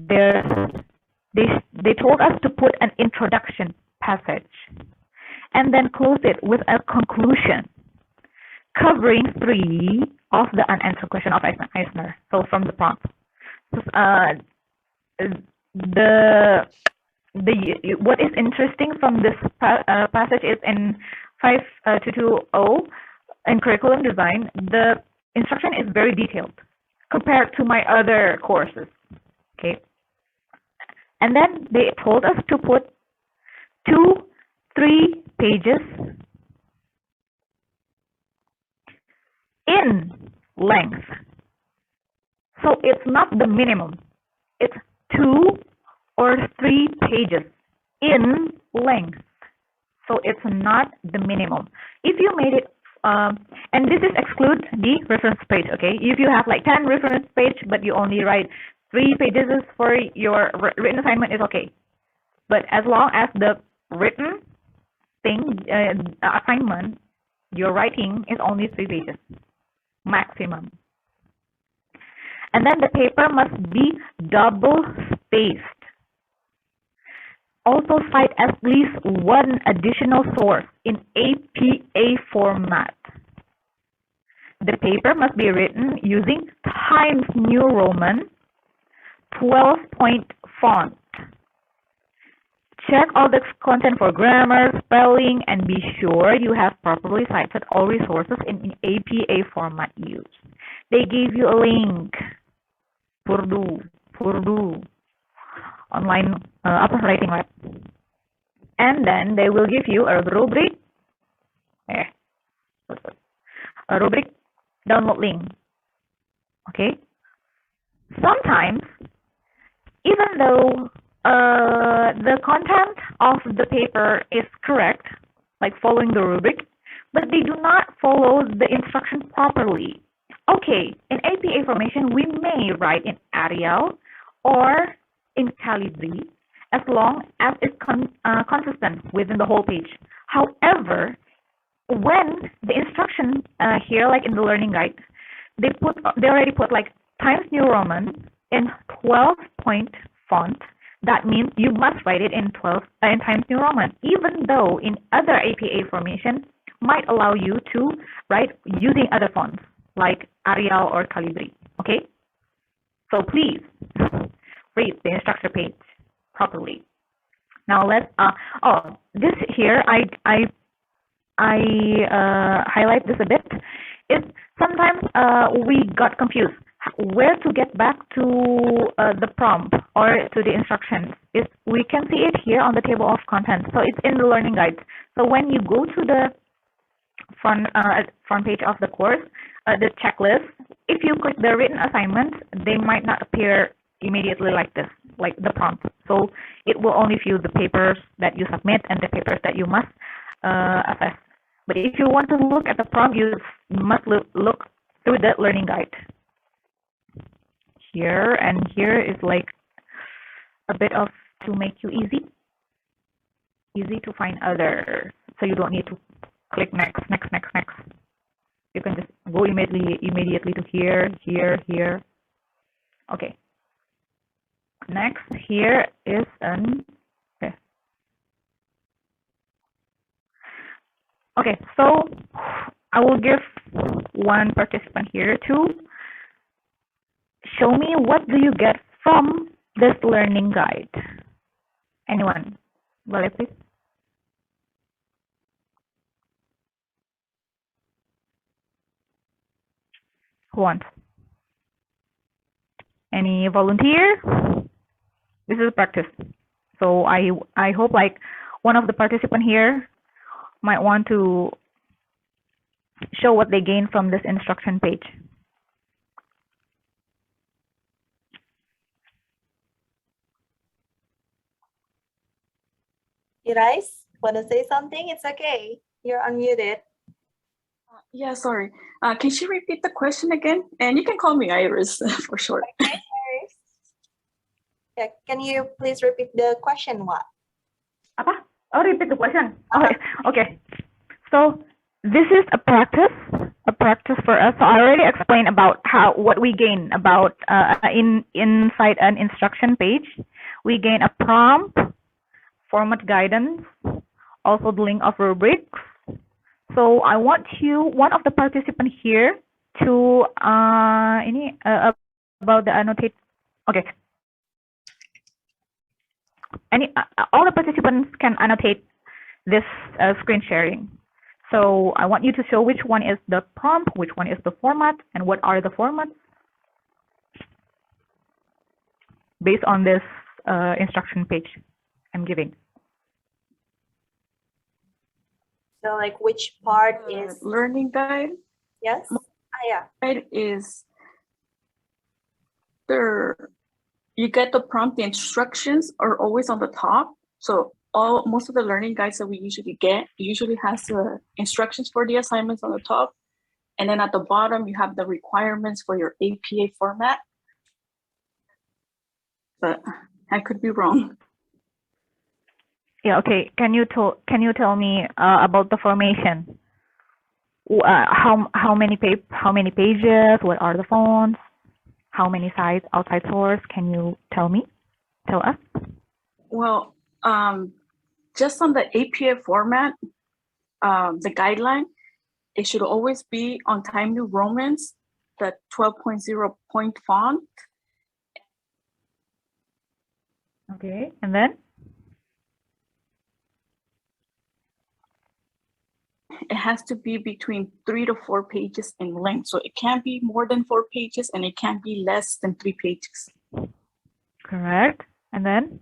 they told us to put an introduction passage and then close it with a conclusion covering 3 of the unanswered question of Eisner. So from the prompt. What is interesting from this passage is in 5220 in curriculum design, the instruction is very detailed compared to my other courses. Okay. And then they told us to put 2-3 pages in length. So it's not the minimum. It's 2 or 3 pages in length. So it's not the minimum. If you made it, and this is exclude the reference page, okay? If you have like 10 reference page, but you only write 3 pages for your written assignment, is okay. But as long as the written thing, assignment, your writing is only 3 pages, maximum. And then the paper must be double spaced. Also cite at least 1 additional source in APA format. The paper must be written using Times New Roman 12-point font. Check all the content for grammar, spelling, and be sure you have properly cited all resources in APA format used. They gave you a link. Purdu. Online writing lab. And then they will give you a rubric. A rubric download link. Okay. Sometimes, even though the content of the paper is correct, like following the rubric, but they do not follow the instruction properly. Okay, in APA formation, we may write in Arial or in Calibri as long as it's consistent within the whole page. However, when the instruction here, like in the learning guide, they already put like Times New Roman in 12-point font. That means you must write it in Times New Roman, even though in other APA formation might allow you to write using other fonts like Arial or Calibri. Okay, so please read the instruction page properly. Now let's this here I highlight this a bit. Is sometimes we got confused where to get back to the prompt or to the instructions. Is we can see it here on the table of contents. So it's in the learning guide. So when you go to the front page of the course, the checklist, if you click the written assignments, they might not appear immediately like this, like the prompt. So it will only view the papers that you submit and the papers that you must assess. But if you want to look at the prompt, you must look through the learning guide. Here and here is like a bit of to make you easy to find others. So you don't need to click next. You can just go immediately to here. Okay. Next, here is okay, so I will give one participant here to show me what do you get from this learning guide. Anyone? Vale, please. Who wants? Any volunteer? This is a practice. So I hope like one of the participants here might want to show what they gain from this instruction page. You guys want to say something? It's okay. You're unmuted. Yeah, sorry. Can she repeat the question again? And you can call me Iris for short. Okay, Iris. Yeah, can you please repeat the question? What? Apa? Oh, repeat the question. Okay. Okay. So this is a practice a practice for us. So I already explained about what we gain about inside an instruction page. We gain a prompt, format guidance, also the link of rubrics. So I want one of the participants here to about the annotate. Okay. All the participants can annotate this screen sharing. So I want you to show which one is the prompt, which one is the format, and what are the formats based on this instruction page I'm giving. So like which part is learning guide? yes? Yeah. Guide is there. You get the prompt. The instructions are always on the top. So most of the learning guides that we usually get usually has the instructions for the assignments on the top, and then at the bottom you have the requirements for your APA format. But I could be wrong. Yeah. Okay. Can you tell me about the formation? How many pages? What are the fonts? How many sides? Outside source? Can you tell us? Well, just on the APA format, the guideline, it should always be on Time New Romans, the 12.0 point font. Okay, and then? It has to be between 3 to 4 pages in length. So it can't be more than 4 pages and it can't be less than 3 pages. Correct. And then?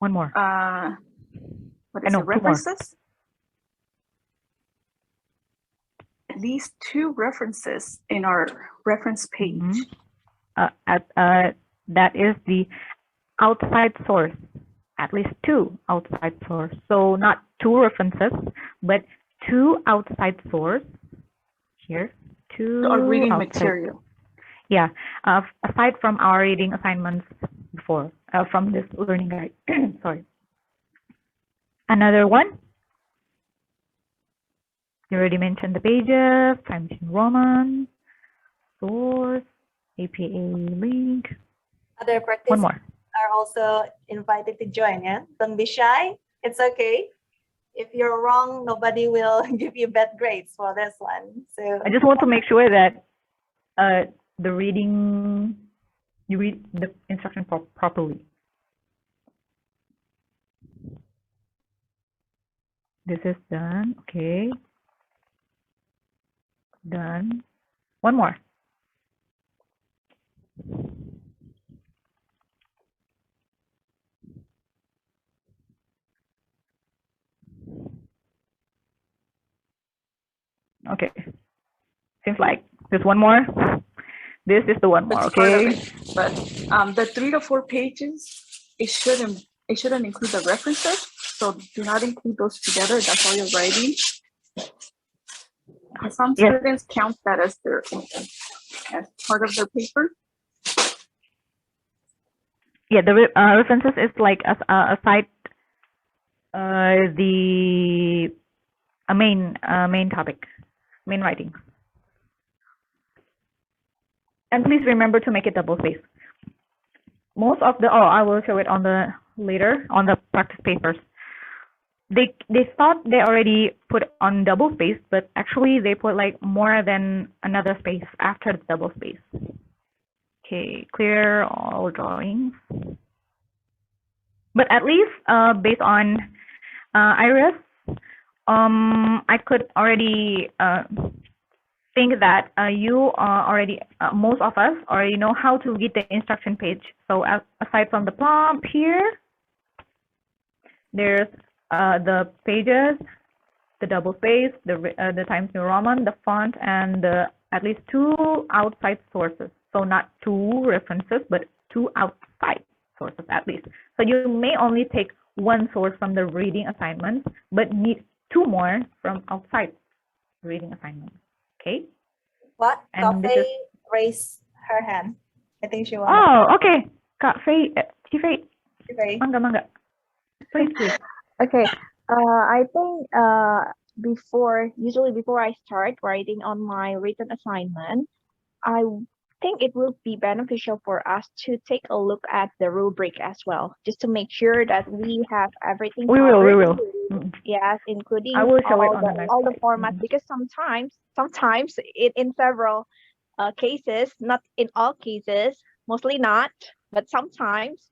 One more. What is it? References? At least 2 references in our reference page. That is the outside source. At least 2 outside source. So not 2 references, but 2 outside source. Here, 2 our reading outside. Material. Yeah, aside from our reading assignments before, from this learning guide. Sorry. Another one. You already mentioned the pages, Times New Roman, source, APA link. Other One participants more. are also invited to join. Yeah, don't be shy. It's okay. If you're wrong, nobody will give you bad grades for this one. So I just want to make sure that the reading, you read the instruction properly. This is done. Okay. Done. One more. Okay. Seems like there's one more. This is the one more. That's part of Okay. it. But the 3 to 4 pages, it shouldn't include the references. So do not include those together. That's all you're writing. Some students count that as part of their paper. Yeah, the references is like aside the main topic, main writing. And please remember to make it double spaced. Most of the I will show it on the later on the practice papers. They thought they already put on double space, but actually they put like more than another space after the double space. Okay, clear all drawings. But at least based on Iris, I could already think that you already, most of us already know how to read the instruction page. So aside from the prompt here, there's the pages, the double space, the Times New Roman, the font, and at least 2 outside sources. So not 2 references, but 2 outside sources at least. So you may only take 1 source from the reading assignment, but need 2 more from outside reading assignments. Okay? What? And Cafe raised her hand. I think she wants. Oh, okay. Kak Faye, Ci Faye. Okay. Mangga. Please. Okay, I think usually before I start writing on my written assignment, I think it will be beneficial for us to take a look at the rubric as well, just to make sure that we have everything We covered. will. Mm. Yes, including I will show it all on the next all the slide. formats, because sometimes in several cases, not in all cases, mostly not, but sometimes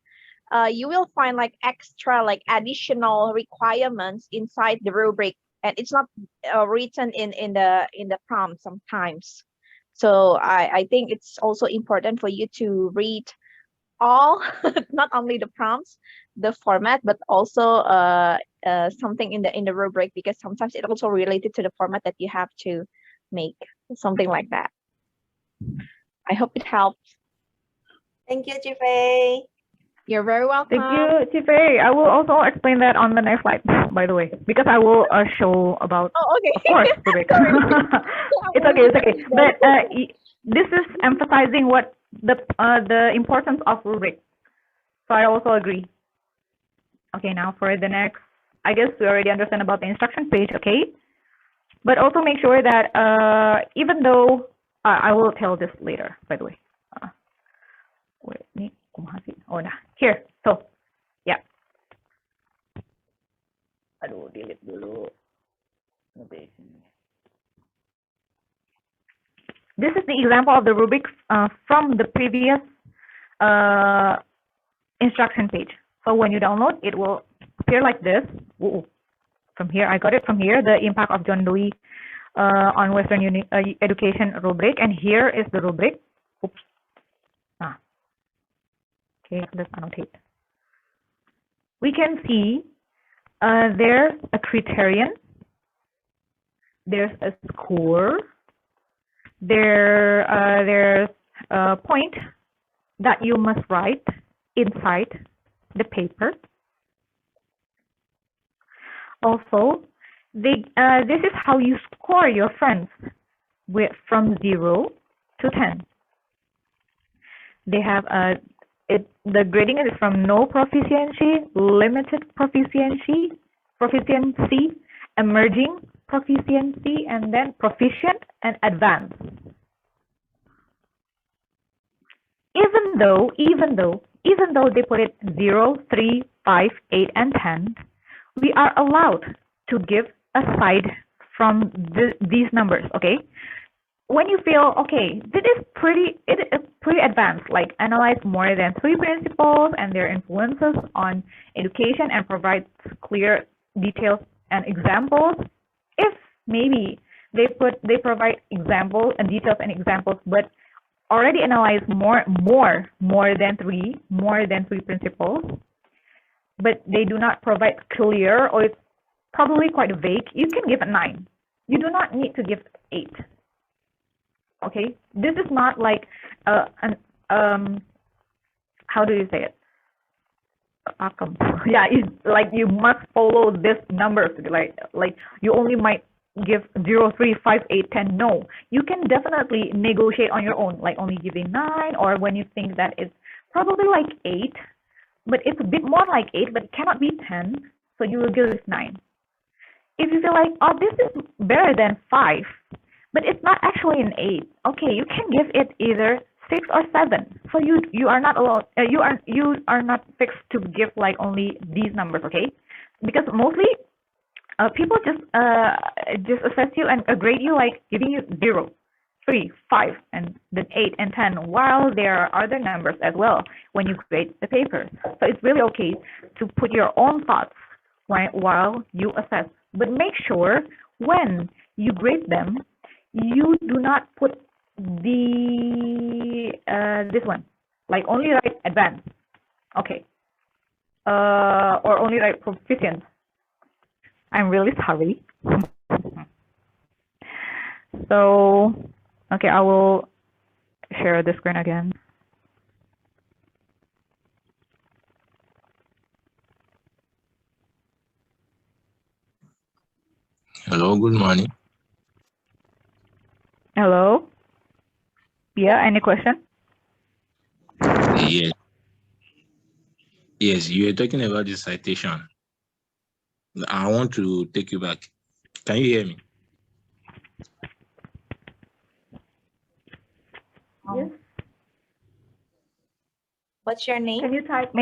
you will find like extra, like additional requirements inside the rubric, and it's not written in the prompt sometimes. So I think it's also important for you to read all, not only the prompts, the format, but also something in the rubric, because sometimes it also related to the format that you have to make, something like that. I hope it helps. Thank you, Jifei. You're very welcome. Thank you, Chife. I will also explain that on the next slide, by the way, because I will show about, Oh, okay. of course, rubric. It's okay. But this is emphasizing what the importance of rubric. So I also agree. Okay, now for the next, I guess we already understand about the instruction page, okay? But also make sure that even though, I will tell this later, by the way. Wait, ini kumaha sih? Oh, nah, here. So, yeah. Aduh, delete dulu. This is the example of the rubric from the previous instruction page. So when you download, it will appear like this. Ooh. From here, I got it from here, the impact of John Dewey on Western education rubric. And here is the rubric. Oops. Okay, let's annotate. We can see there's a criterion, there's a score, there's a point that you must write inside the paper. Also, this is how you score your friends from 0 to 10. They have the grading is from no proficiency, limited proficiency, emerging proficiency, and then proficient and advanced. Even though they put it 0, 3, 5, 8, and 10, we are allowed to give aside from these numbers, okay? When you feel, okay, it is pretty advanced, like analyze more than 3 principles and their influences on education and provides clear details and examples. If maybe they provide examples and details and examples, but already analyze more than three principles, but they do not provide clear, or it's probably quite vague, you can give a 9. You do not need to give 8. Okay, this is not like how do you say it? Yeah, it's like you must follow this number. Like you only might give 0, 3, 5, 8, 10. No, you can definitely negotiate on your own, like only giving 9, or when you think that it's probably like 8, but it's a bit more like 8, but it cannot be 10, so you will give 9. If you feel like, oh, this is better than 5, but it's not actually an 8, okay, you can give it either 6 or 7. So you are not allowed, you are not fixed to give like only these numbers, okay? Because mostly people just assess you and grade you like giving you 0, 3, 5, and then 8 and 10, while there are other numbers as well when you grade the paper. So it's really okay to put your own thoughts while you assess. But make sure when you grade them, you do not put this one, like only write advanced, okay, or only write proficient. I'm really sorry. So, okay, I will share the screen again. Hello, good morning. Hello? Yeah, any question? Yes. Yes, you were talking about the citation. I want to take you back. Can you hear me? Yes. What's your name? Can you type?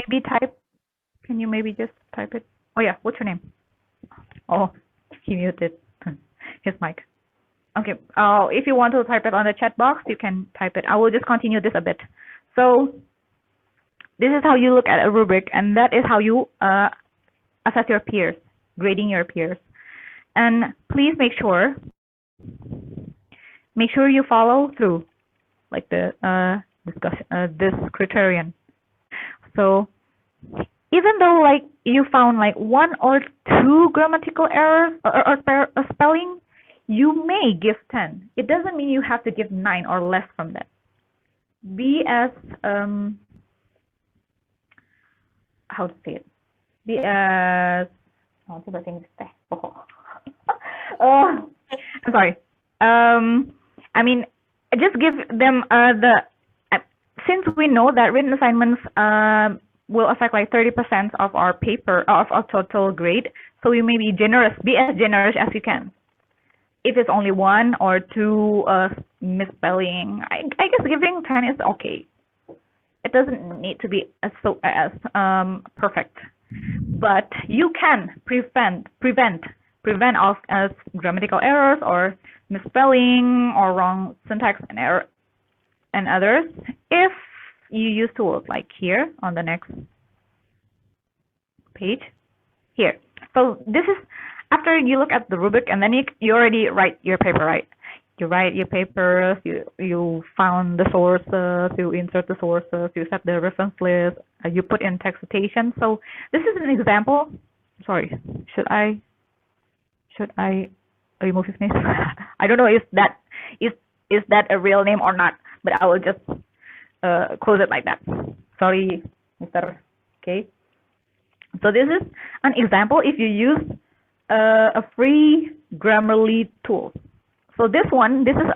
Can you maybe just type it? Oh yeah, what's your name? Oh, he muted his mic. Okay. If you want to type it on the chat box, you can type it. I will just continue this a bit. So this is how you look at a rubric, and that is how you assess your peers, grading your peers. And please make sure you follow through, like the this criterion. So even though like you found like 1 or 2 grammatical errors or spelling, you may give 10. It doesn't mean you have to give 9 or less from that. Be as how to say it? Be as I'm sorry. I mean, just give them since we know that written assignments will affect like 30% of our paper of our total grade, so you may be generous. Be as generous as you can. If it's only 1 or 2 misspelling, I guess giving 10 is okay. It doesn't need to be as perfect, but you can prevent of as grammatical errors or misspelling or wrong syntax and error and others if you use tools like here on the next page here. So this is after you look at the rubric, and then you already write your paper, right? You write your papers, you found the sources, you insert the sources, you set the reference list, you put in text citation. So this is an example. Sorry, should I remove his name? I don't know if that is that a real name or not, but I will just close it like that. Sorry, Mr. Okay. So this is an example if you use a free Grammarly tool. So this is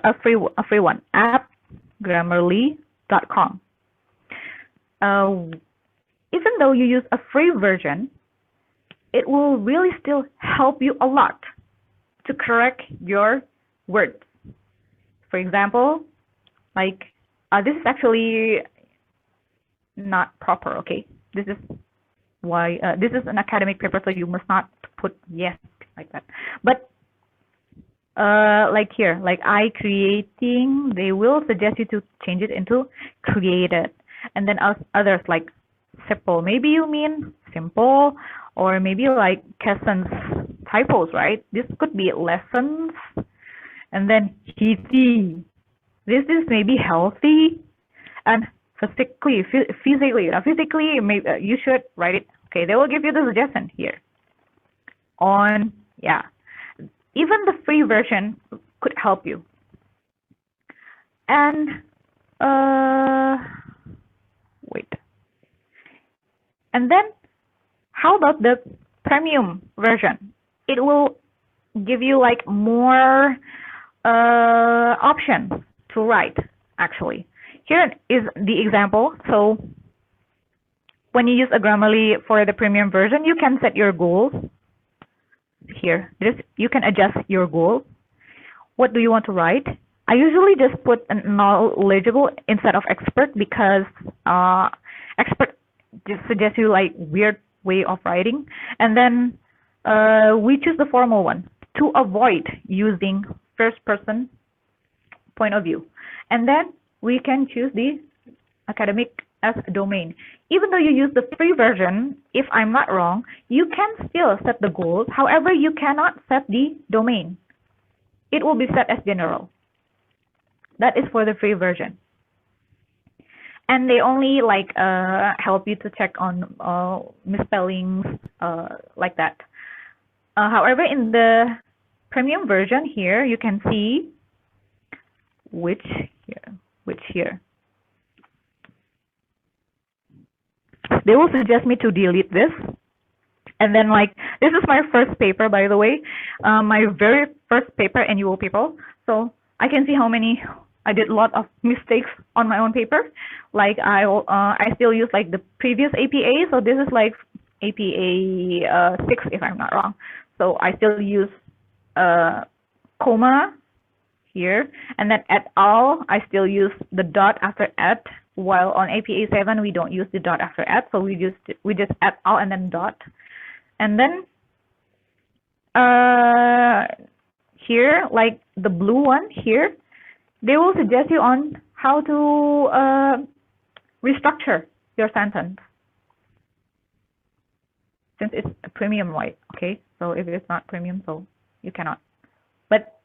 a free one, appgrammarly.com. Even though you use a free version, it will really still help you a lot to correct your words. For example, like this is actually not proper, okay? This is why this is an academic paper, so you must not put yes like that. But like here, like I creating, they will suggest you to change it into created. And then others like simple, maybe you mean simple, or maybe like Kessen's typos, right? This could be lessons. And then healthy, this is maybe healthy. And physically, maybe you should write it. Okay, they will give you the suggestion here. On, yeah. Even the free version could help you. And wait. And then how about the premium version? It will give you like more options to write, actually. Here is the example. So when you use a Grammarly for the premium version, you can set your goals. Here, you can adjust your goals. What do you want to write? I usually just put knowledgeable instead of expert because expert just suggests you like weird way of writing. And then we choose the formal one to avoid using first person point of view. And then we can choose the academic as a domain. Even though you use the free version, if I'm not wrong, you can still set the goals. However, you cannot set the domain. It will be set as general. That is for the free version. And they only like help you to check on misspellings like that. However, in the premium version here, you can see which here. They will suggest me to delete this. And then like, this is my first paper, by the way, my very first paper in UoPeople. So I can see how many, I did a lot of mistakes on my own paper. Like I still use like the previous APA. So this is like APA 6, if I'm not wrong. So I still use comma here, and then et al. I still use the dot after et, while on APA 7 we don't use the dot after et, so we just et al. And then dot. And then here, like the blue one here, they will suggest you on how to restructure your sentence. Since it's a premium, right? Okay, so if it's not premium, so you cannot. But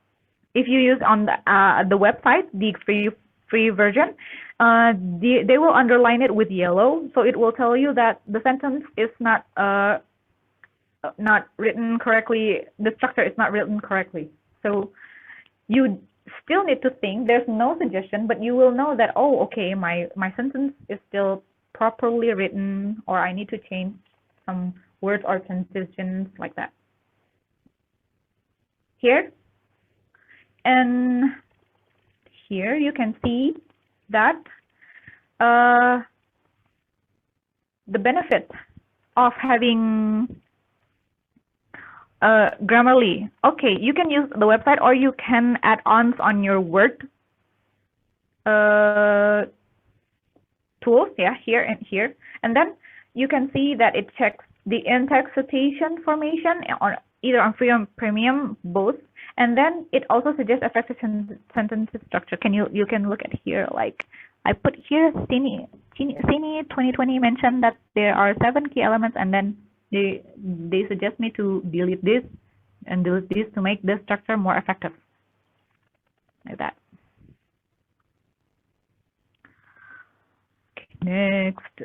if you use on the website, the free version, they will underline it with yellow, so it will tell you that the sentence is not written correctly. The structure is not written correctly. So you still need to think. There's no suggestion, but you will know that, oh, okay, my sentence is still properly written, or I need to change some words or transitions like that. Here and here you can see that the benefit of having Grammarly. Okay, you can use the website, or you can add ons on your Word tools, yeah, here and here. And then you can see that it checks the in-text citation formation on either on free or premium, both. And then it also suggests effective sentence structure. You can look at here, like I put here, Sini 2020 mentioned that there are 7 key elements, and then they suggest me to delete this and delete this to make this structure more effective, like that. Okay, next.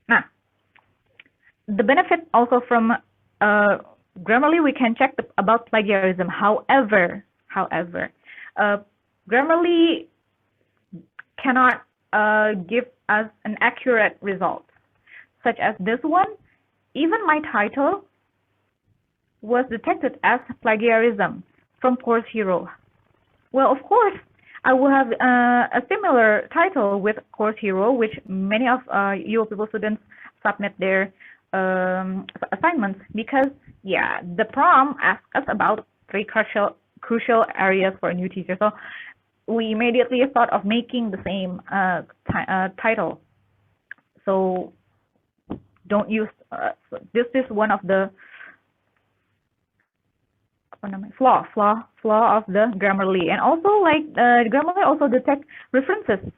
Now, the benefit also from Grammarly, we can check about plagiarism. However, Grammarly cannot give us an accurate result, such as this one. Even my title was detected as plagiarism from Course Hero. Well, of course, I will have a similar title with Course Hero, which many of UoPeople students submit their assignments, because yeah, the prompt asks us about 3 crucial areas for a new teacher. So we immediately thought of making the same title. So don't use this is one of the flaw of the Grammarly. And also, like Grammarly also detect references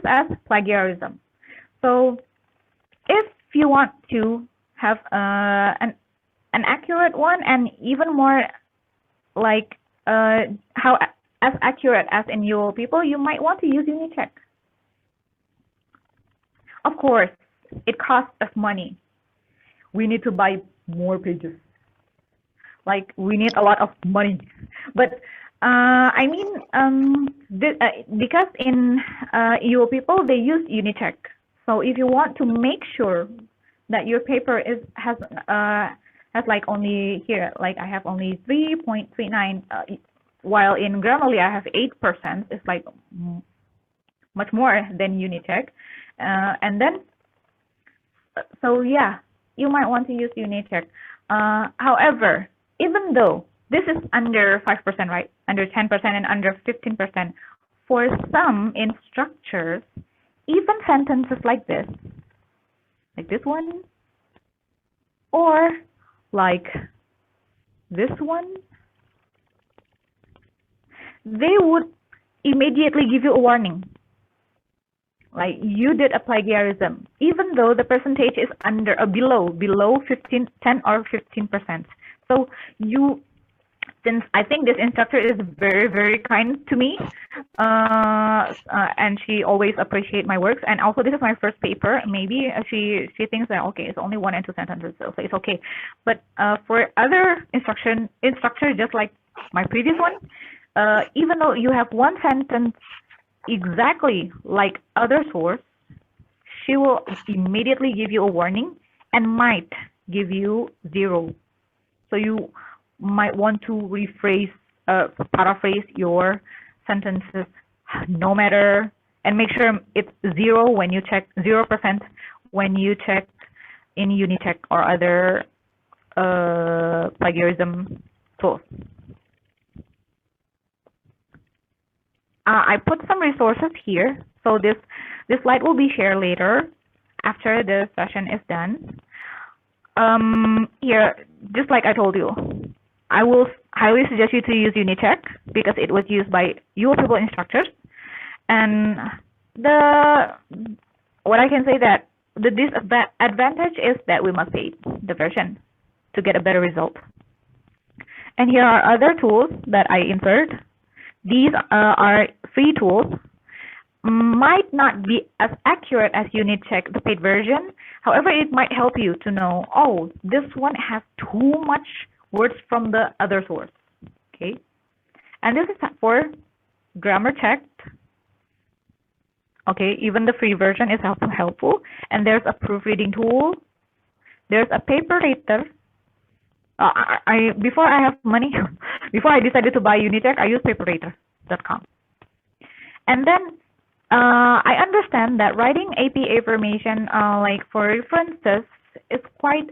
as plagiarism. So if you want to have an accurate one, and even more like how as accurate as in UoPeople, you might want to use UniCheck. Of course, it costs us money. We need to buy more pages. Like, we need a lot of money. But I mean, because in UoPeople they use UniCheck. So if you want to make sure that your paper has like only here, like I have only 3.39, while in Grammarly I have 8%. It's like much more than UniCheck. And then, so yeah, you might want to use UniCheck. However, even though this is under 5%, right? Under 10% and under 15%, for some instructors, even sentences like this one, or like this one, they would immediately give you a warning. Like, you did a plagiarism, even though the percentage is under below 10 or 15%. So you, since I think this instructor is very, very kind to me, and she always appreciates my works, and also this is my first paper, maybe she thinks that, okay, it's only 1 and 2 sentences, so it's okay. But for other instructors, just like my previous one, even though you have 1 sentence exactly like other source, she will immediately give you a warning and might give you 0. So you might want to paraphrase your sentences, no matter, and make sure it's 0 when you check 0% when you check in Unicheck or other plagiarism tools. I put some resources here, so this slide will be shared later after the session is done. Here, just like I told you, I will highly suggest you to use Unicheck because it was used by UoPeople instructors. And what I can say that the disadvantage is that we must pay the version to get a better result. And here are other tools that I insert. These are free tools. Might not be as accurate as Unicheck, the paid version. However, it might help you to know, oh, this one has too much words from the other source. Okay, and this is for grammar check. Okay, even the free version is helpful. And there's a proofreading tool. There's a paper later. Before I have money, before I decided to buy Unicheck, I used paperlater.com. And then I understand that writing APA information, like for references, is quite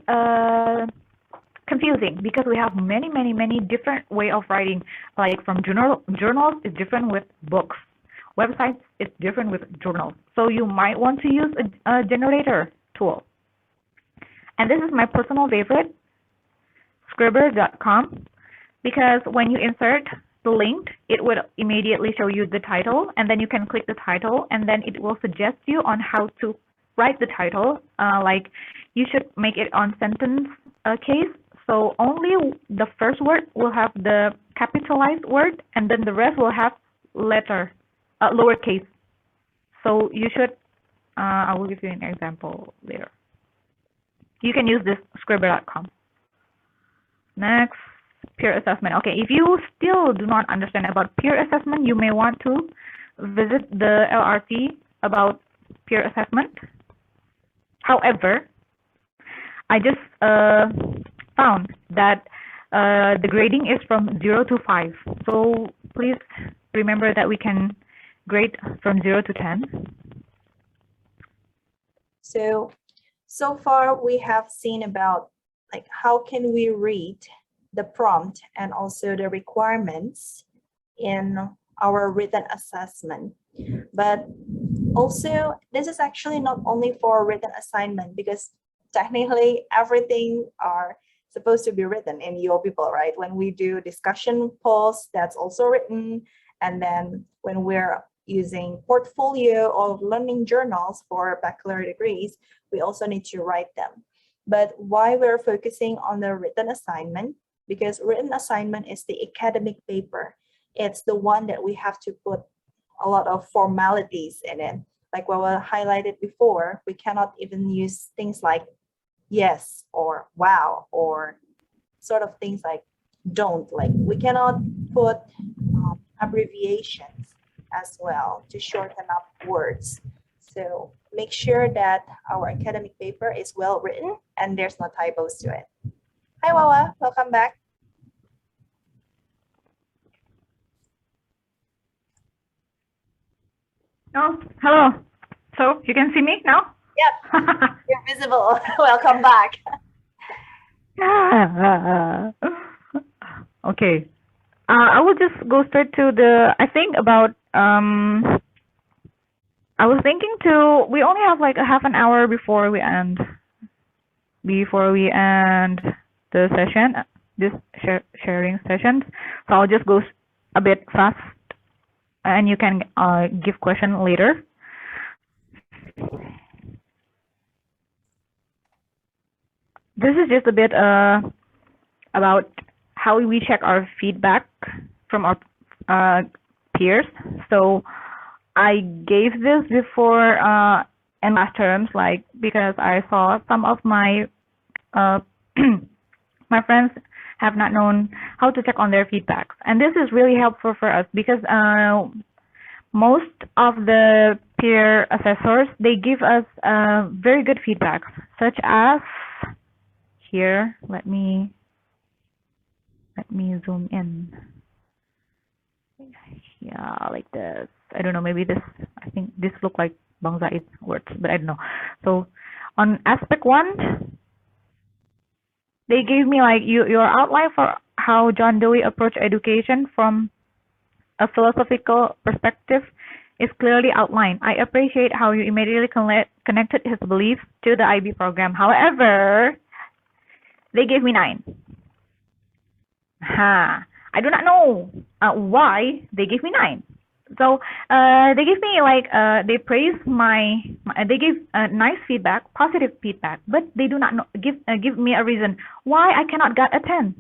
confusing because we have many different way of writing. Like from journals is different with books. Websites is different with journals. So you might want to use a generator tool. And this is my personal favorite, Scribbr.com, because when you insert the link, it would immediately show you the title, and then you can click the title, and then it will suggest you on how to write the title. Like you should make it on sentence case, so only the first word will have the capitalized word, and then the rest will have lowercase. So you should, I will give you an example later. You can use this Scribbr.com. Next, peer assessment. Okay, if you still do not understand about peer assessment, you may want to visit the LRC about peer assessment. However, I just found that the grading is from 0 to 5. So please remember that we can grade from 0 to 10. So far we have seen about like how can we read the prompt and also the requirements in our written assessment. But also this is actually not only for written assignment, because technically everything are supposed to be written in UoPeople, right? When we do discussion polls, that's also written. And then when we're using portfolio of learning journals for bachelor degrees, we also need to write them. But why we're focusing on the written assignment? Because written assignment is the academic paper. It's the one that we have to put a lot of formalities in it. Like what I highlighted before, we cannot even use things like yes or wow or sort of things like don't. Like we cannot put abbreviations as well to shorten up words. So make sure that our academic paper is well written and there's no typos to it. Hi Wawa, welcome back. Oh, hello. So you can see me now? Yep, you're visible. Welcome back. Okay. I will just go straight to the, I think about, I was thinking we only have like a half an hour before we end the session, this sharing sessions. So I'll just go a bit fast and you can give question later. This is just a bit about how we check our feedback from our peers. So I gave this before in last terms, like because I saw some of my my friends have not known how to check on their feedbacks, and this is really helpful for us because most of the peer assessors, they give us very good feedbacks, such as here. Let me zoom in. Yeah, like this. I don't know, maybe this, I think this look like Bang Zaid words, but I don't know. So on aspect 1, They gave me like your outline for how John Dewey approached education from a philosophical perspective is clearly outlined. I appreciate how you immediately connected his beliefs to the IB program. However, they gave me 9. I do not know why they gave me 9. So they gave me like they praised they gave nice feedback, positive feedback, but they do not give me a reason why I cannot get a 10,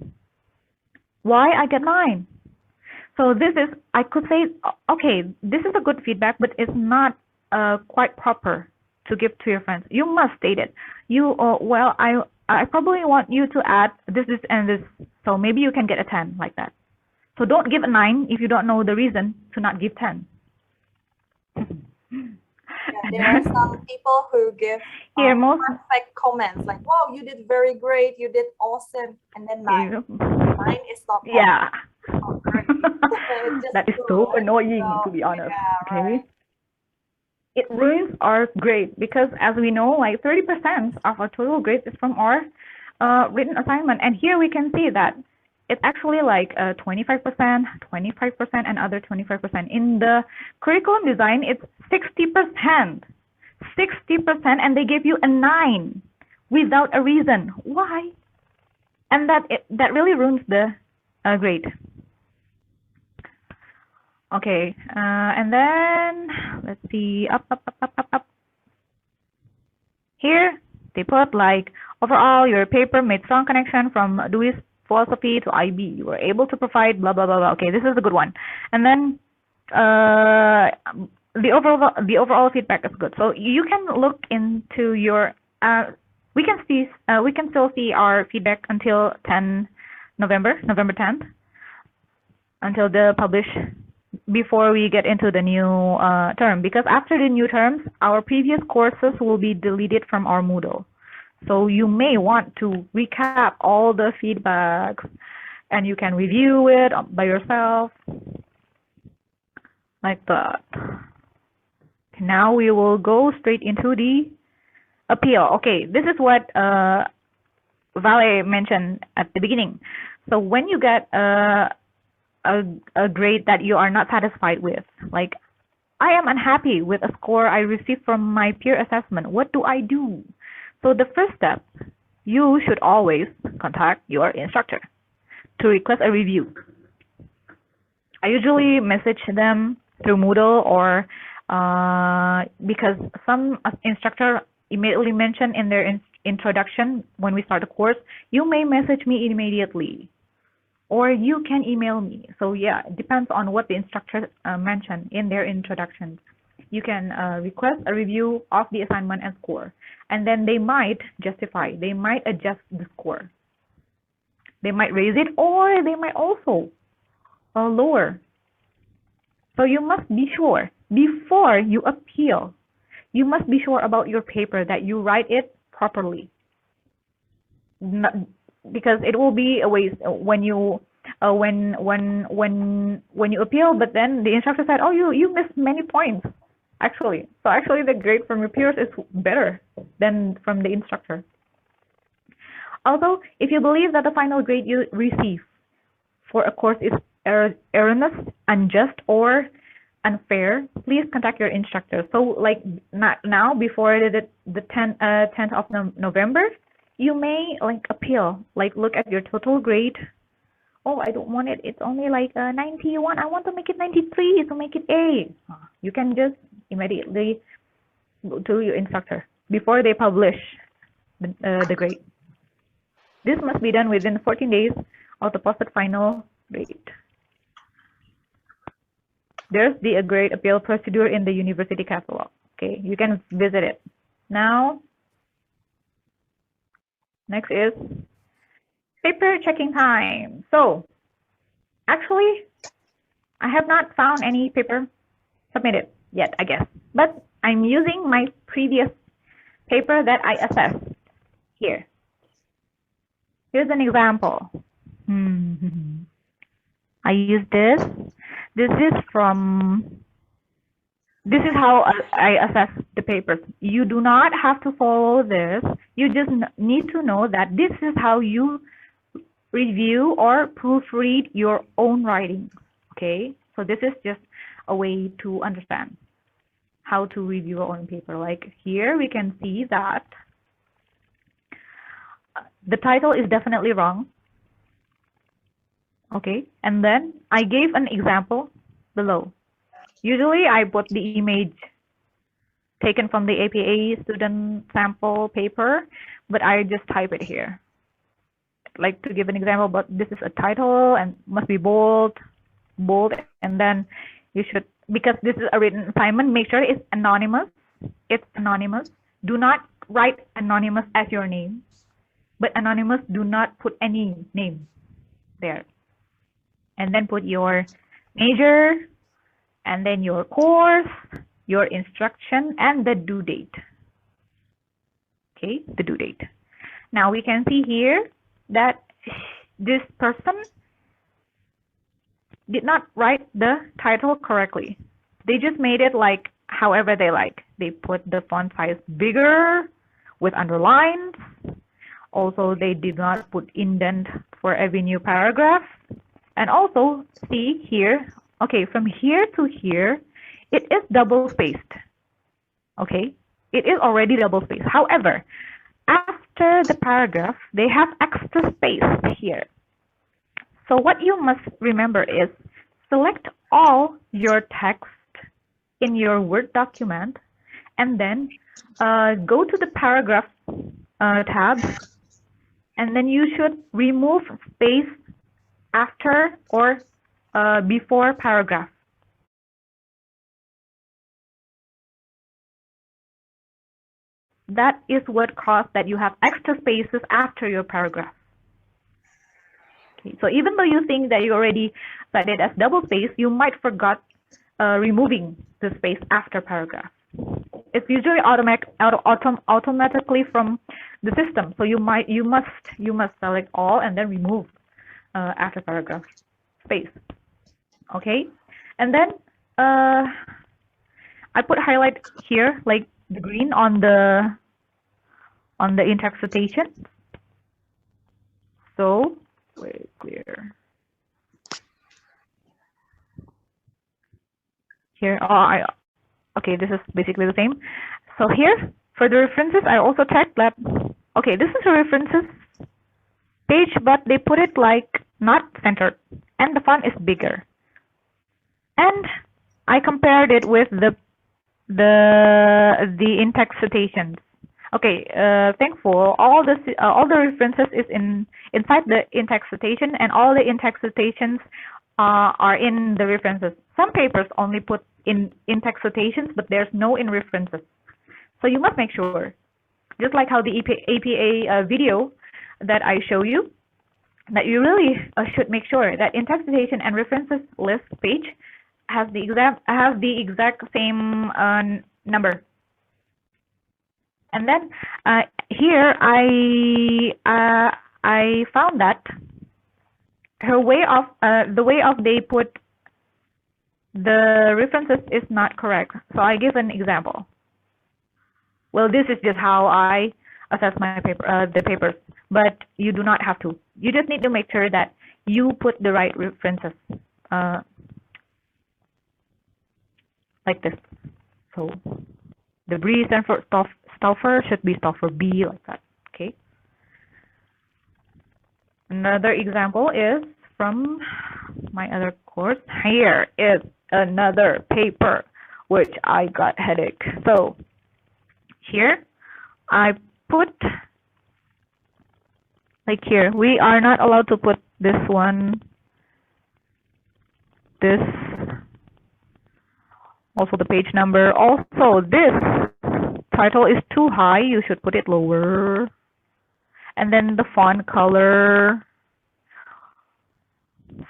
why I get 9. So this is, I could say, okay, this is a good feedback, but it's not quite proper to give to your friends. You must state it. Well, I probably want you to add this, and this. So maybe you can get a 10 like that. So don't give a 9 if you don't know the reason to not give 10. Yeah, there are some people who give perfect comments like, wow, you did very great, you did awesome, and then 9. 9 is not yeah. not great. That is so annoying, to be honest. Yeah, okay. Right. It ruins our grade because, as we know, like 30% of our total grades is from our written assignment, and here we can see that it's actually like 25%, 25%, and other 25%. In the curriculum design, it's 60%. 60%, and they give you a 9 without a reason. Why? And that really ruins the grade. Okay, and then let's see, up. Here, they put like, overall, your paper made strong connection from Dewey's philosophy to IB. You were able to provide blah, blah, blah, blah. Okay, this is a good one. And then the overall feedback is good. So you can look into your, we can still see our feedback until November 10th, until the publish, before we get into the new term, because after the new terms, our previous courses will be deleted from our Moodle. So you may want to recap all the feedbacks, and you can review it by yourself, like that. Now we will go straight into the appeal. Okay, this is what Vale mentioned at the beginning. So when you get a grade that you are not satisfied with, like, I am unhappy with a score I received from my peer assessment, what do I do? So the first step, you should always contact your instructor to request a review. I usually message them through Moodle, or because some instructor immediately mention in their introduction when we start the course, you may message me immediately, or you can email me. So yeah, it depends on what the instructor mentioned in their introduction. You can request a review of the assignment and score, and then they might justify, they might adjust the score. They might raise it, or they might also lower. So you must be sure, before you appeal, you must be sure about your paper, that you write it properly. Because it will be a waste when you when you appeal, but then the instructor said, oh, you missed many points, actually. So actually the grade from your peers is better than from the instructor. Also, if you believe that the final grade you receive for a course is erroneous, unjust, or unfair, please contact your instructor. So like now, before the 10th of November, you may like appeal, like look at your total grade. Oh, I don't want it. It's only like 91. I want to make it 93 to make it A. You can just immediately go to your instructor before they publish the grade. This must be done within 14 days of the posted final grade. There's the grade appeal procedure in the university catalog. Okay, you can visit it. Now, next is paper checking time. So, actually, I have not found any paper submitted yet, I guess. But I'm using my previous paper that I assessed here. Here's an example. I use this. This is from this is how I assess the papers. You do not have to follow this. You just need to know that this is how you review or proofread your own writing. Okay, so this is just a way to understand how to review your own paper. Like here we can see that the title is definitely wrong. Okay, and then I gave an example below. Usually I put the image taken from the APA student sample paper, but I just type it here. Like to give an example, but this is a title and must be bold, and then you should, because this is a written assignment, make sure it's anonymous. It's anonymous. Do not write anonymous as your name, but anonymous, do not put any name there. And then put your major, and then your course, your instruction, and the due date. Okay, the due date. Now we can see here that this person did not write the title correctly. They just made it like however they like. They put the font size bigger with underlines. Also, they did not put indent for every new paragraph. And also, see here, okay, from here to here, it is double spaced. Okay, it is already double spaced. However, after the paragraph, they have extra space here. So what you must remember is select all your text in your Word document and then go to the paragraph tab, and then you should remove space after or before paragraph. That is what caused that you have extra spaces after your paragraph. Okay, so even though you think that you already set it as double space, you might forgot removing the space after paragraph. It's usually automatically from the system, so you must select all and then remove after paragraph space. Okay, and then I put highlight here, like the green on the in-text citation. So very clear. Here, okay, this is basically the same. So here, for the references, I also checked that, okay, this is a references page, but they put it like not centered, and the font is bigger. And I compared it with the in-text citations. Okay, thankful. All the references is inside the in-text citation, and all the in-text citations are in the references. Some papers only put in-text citations, but there's no in references. So you must make sure, just like how the APA video that I show you, that you really should make sure that in-text citation and references list page has the exact same number. And then here I found that her way of the way of they put the references is not correct. So I give an example. Well, this is just how I assess my paper, the papers, but you do not have to. You just need to make sure that you put the right references, like this. So the B stands for Stauffer should be Stauffer B, like that. Okay. Another example is from my other course. Here is another paper which I got headache. So here I put, like here, we are not allowed to put this one, this, also the page number. Also, this title is too high, you should put it lower. And then the font color.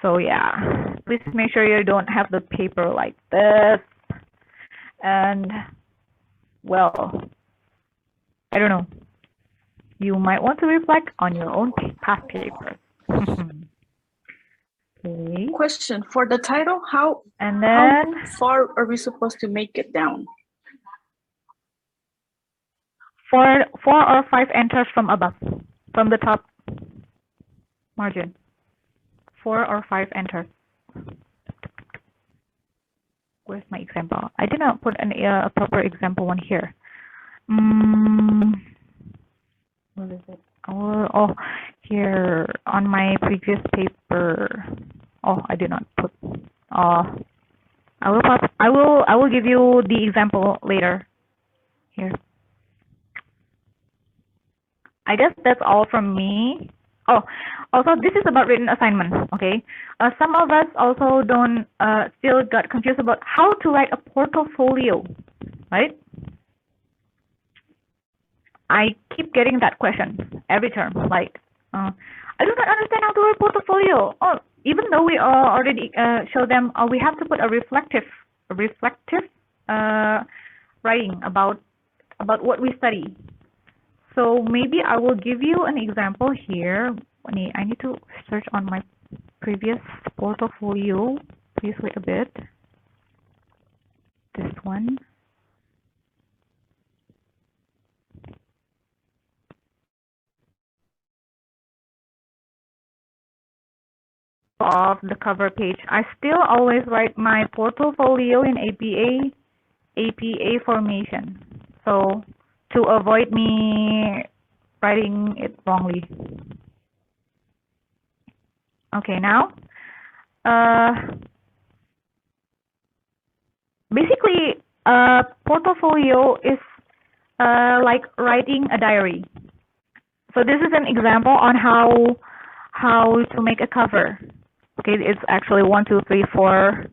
So yeah, please make sure you don't have the paper like this. And well, I don't know. You might want to reflect on your own past papers. Okay. Question for the title, how And then far are we supposed to make it down? 4 or 5 enters from above, from the top margin. 4 or 5 enters. Where's my example? I did not put a proper example one here. What is it? Oh, here on my previous paper. Oh, I did not put. I will give you the example later. Here. I guess that's all from me. Oh, also this is about written assignment. Okay. Some of us also don't still got confused about how to write a portfolio, right? I keep getting that question every term. Like, I do not understand how to write portfolio. Oh, even though we already show them, we have to put a reflective writing about what we study. So maybe I will give you an example here. I need to search on my previous portfolio. Please wait a bit. This one. Of the cover page. I still always write my portfolio in APA formation. So to avoid me writing it wrongly. Okay, now basically portfolio is like writing a diary. So this is an example on how to make a cover. Okay, it's actually 1, 2, 3, 4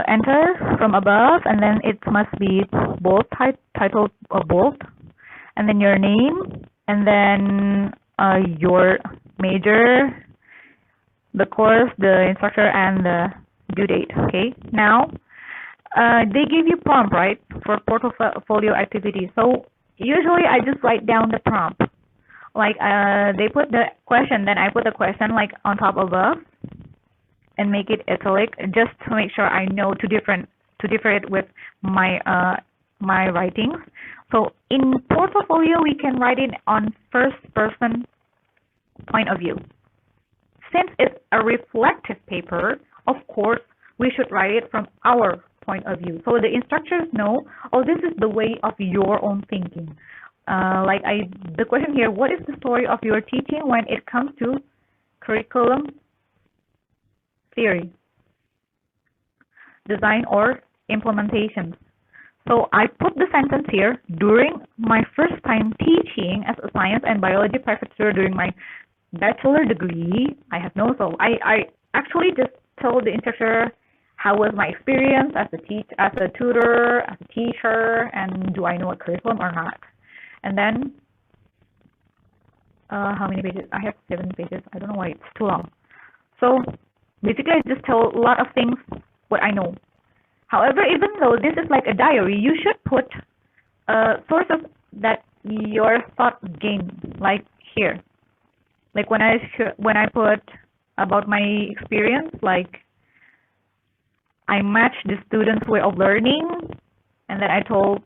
enter from above, and then it must be bold titled bold, and then your name, and then your major, the course, the instructor, and the due date. Okay, now they give you prompt, right, for portfolio activity. So usually I just write down the prompt. Like they put the question, then I put the question like on top above and make it italic, just to make sure I know to differ it with my my writings. So in portfolio we can write it on first person point of view. Since it's a reflective paper, of course we should write it from our point of view, so the instructors know, oh, this is the way of your own thinking. The question here, what is the story of your teaching when it comes to curriculum theory, design, or implementation? So I put the sentence here during my first time teaching as a science and biology professor during my bachelor degree. I have no, so I actually just told the instructor how was my experience as a tutor, as a teacher, and do I know a curriculum or not. And then, how many pages? I have 7 pages. I don't know why it's too long. So basically, I just tell a lot of things what I know. However, even though this is like a diary, you should put sources that your thought gain, like here. Like when I put about my experience, like I matched the students' way of learning, and then I told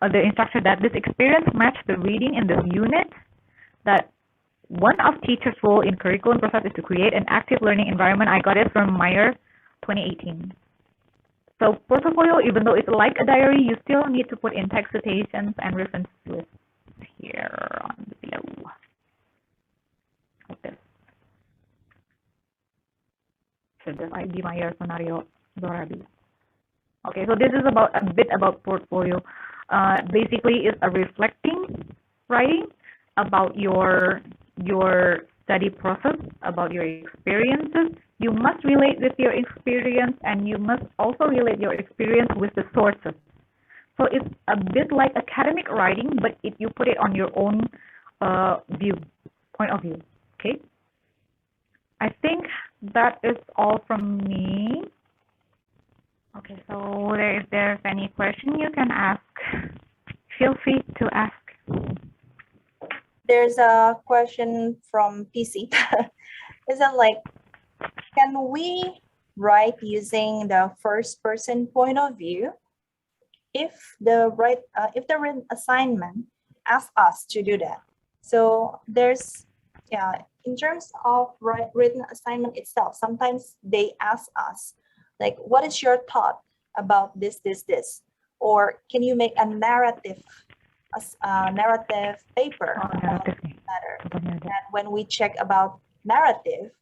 the instructor that this experience matched the reading in this unit, that one of teachers' role in curriculum process is to create an active learning environment. I got it from Meyer 2018. So portfolio, even though it's like a diary, you still need to put in text citations and reference lists here on below. Like this. So this ID Meyer scenario Dorabi. Okay, so this is about a bit about portfolio. Basically, it's a reflecting writing about your study process, about your experiences. You must relate with your experience, and you must also relate your experience with the sources. So it's a bit like academic writing, but you put it on your own point of view. Okay. I think that is all from me. Okay, so if there's any question you can ask, feel free to ask. There's a question from PC. Is it like can we write using the first person point of view if the written assignment asks us to do that? So there's, yeah, in terms of written assignment itself, sometimes they ask us, like, what is your thought about this? Or can you make a narrative paper about this matter? And when we check about narrative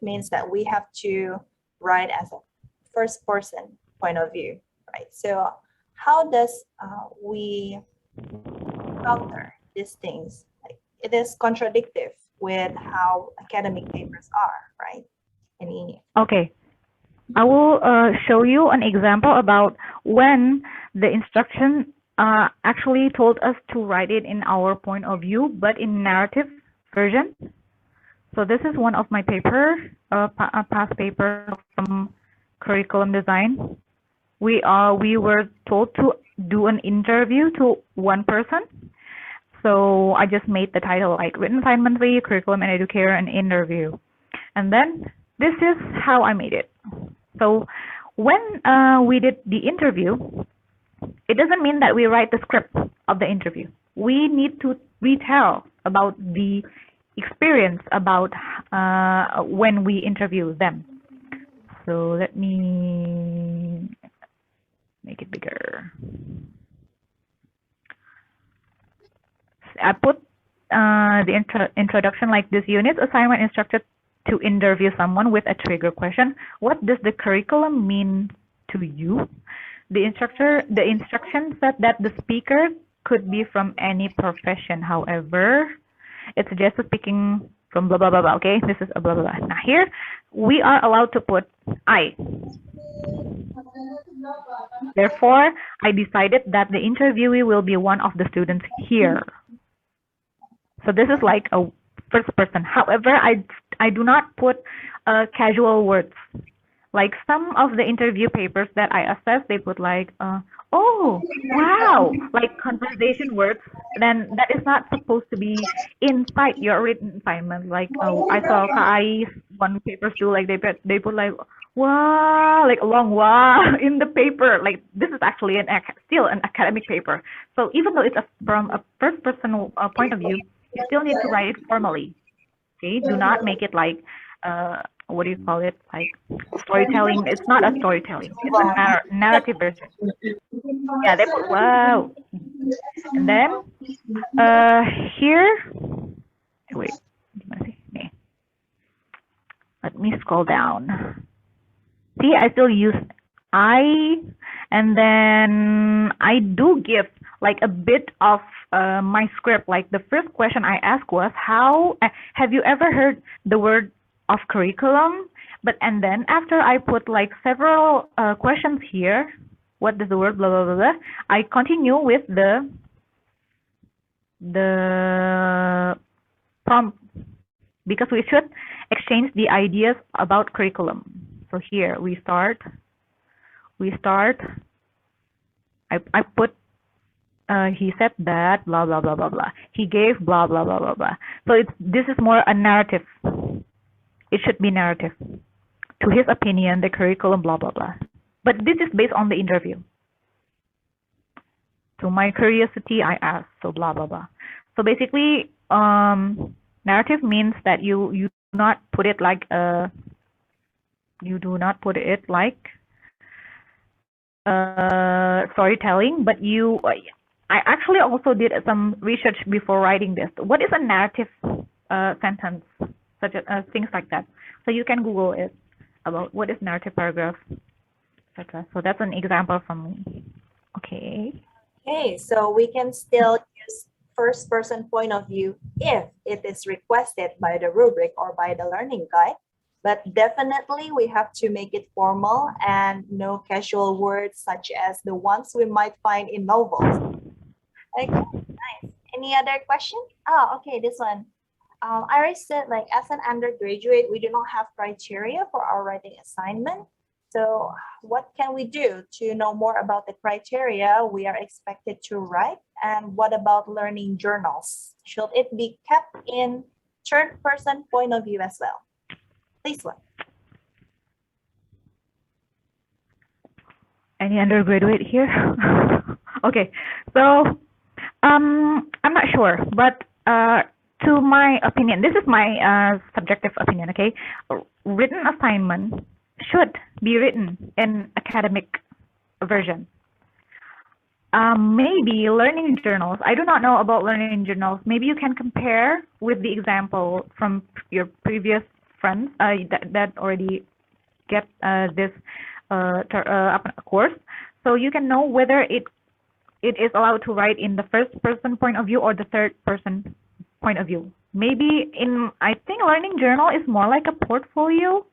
means that we have to write as a first person point of view, right? So how does we counter these things? Like, it is contradictory with how academic papers are, right? Okay, I will show you an example about when the instruction actually told us to write it in our point of view, but in narrative version. So this is one of my paper, past paper from curriculum design. We were told to do an interview to one person. So I just made the title like written assignment 3, curriculum and educator, and interview. And then this is how I made it. So when we did the interview, it doesn't mean that we write the script of the interview. We need to retell about the experience about when we interview them. So let me make it bigger. I put the introduction like this: unit assignment instructed to interview someone with a trigger question. What does the curriculum mean to you? The instruction said that the speaker could be from any profession. However, it suggests speaking from blah, blah, blah, blah. Okay, this is a blah, blah, blah. Now here, we are allowed to put I. Therefore, I decided that the interviewee will be one of the students here. So this is like a first person. However, I do not put casual words. Like some of the interview papers that I assess, they put like, oh, wow, like conversation words. Then that is not supposed to be inside your written assignment. Like, I saw KAI one papers too, like they put like, wow, like a long wow in the paper. Like this is actually still an academic paper. So even though it's from a first person point of view, you still need to write it formally. Okay, do not make it like what do you call it? Like storytelling. It's not a storytelling. It's a narrative version. Yeah, they put wow. And then here, wait, let me scroll down. See, I still use I, and then I do give like a bit of my script. Like the first question I asked was, how have you ever heard the word of curriculum? And then after I put like several questions here, what does the word blah blah blah blah, I continue with the prompt, because we should exchange the ideas about curriculum. So here we start. I put he said that blah blah blah blah blah. He gave blah blah blah blah blah. So this is more a narrative. It should be narrative. To his opinion, the curriculum blah blah blah. But this is based on the interview. To my curiosity, I asked, so blah blah blah. So basically, narrative means that you do not put it like storytelling, but I actually also did some research before writing this. What is a narrative sentence, such as things like that? So you can Google it about what is narrative paragraph, etc. So that's an example from me. Okay. Okay, so we can still use first person point of view if it is requested by the rubric or by the learning guide. But definitely we have to make it formal and no casual words such as the ones we might find in novels. Okay, nice. Any other question? Oh, okay, this one. I already said, like, as an undergraduate, we do not have criteria for our writing assignment. So what can we do to know more about the criteria we are expected to write? And what about learning journals? Should it be kept in third person point of view as well? Please, Wa. Any undergraduate here? Okay, so I'm not sure, but to my opinion, this is my subjective opinion, okay? Written assignment should be written in academic version. Maybe learning journals. I do not know about learning journals. Maybe you can compare with the example from your previous friends that already get this course, so you can know whether it is allowed to write in the first person point of view or the third person point of view. Maybe I think learning journal is more like a portfolio.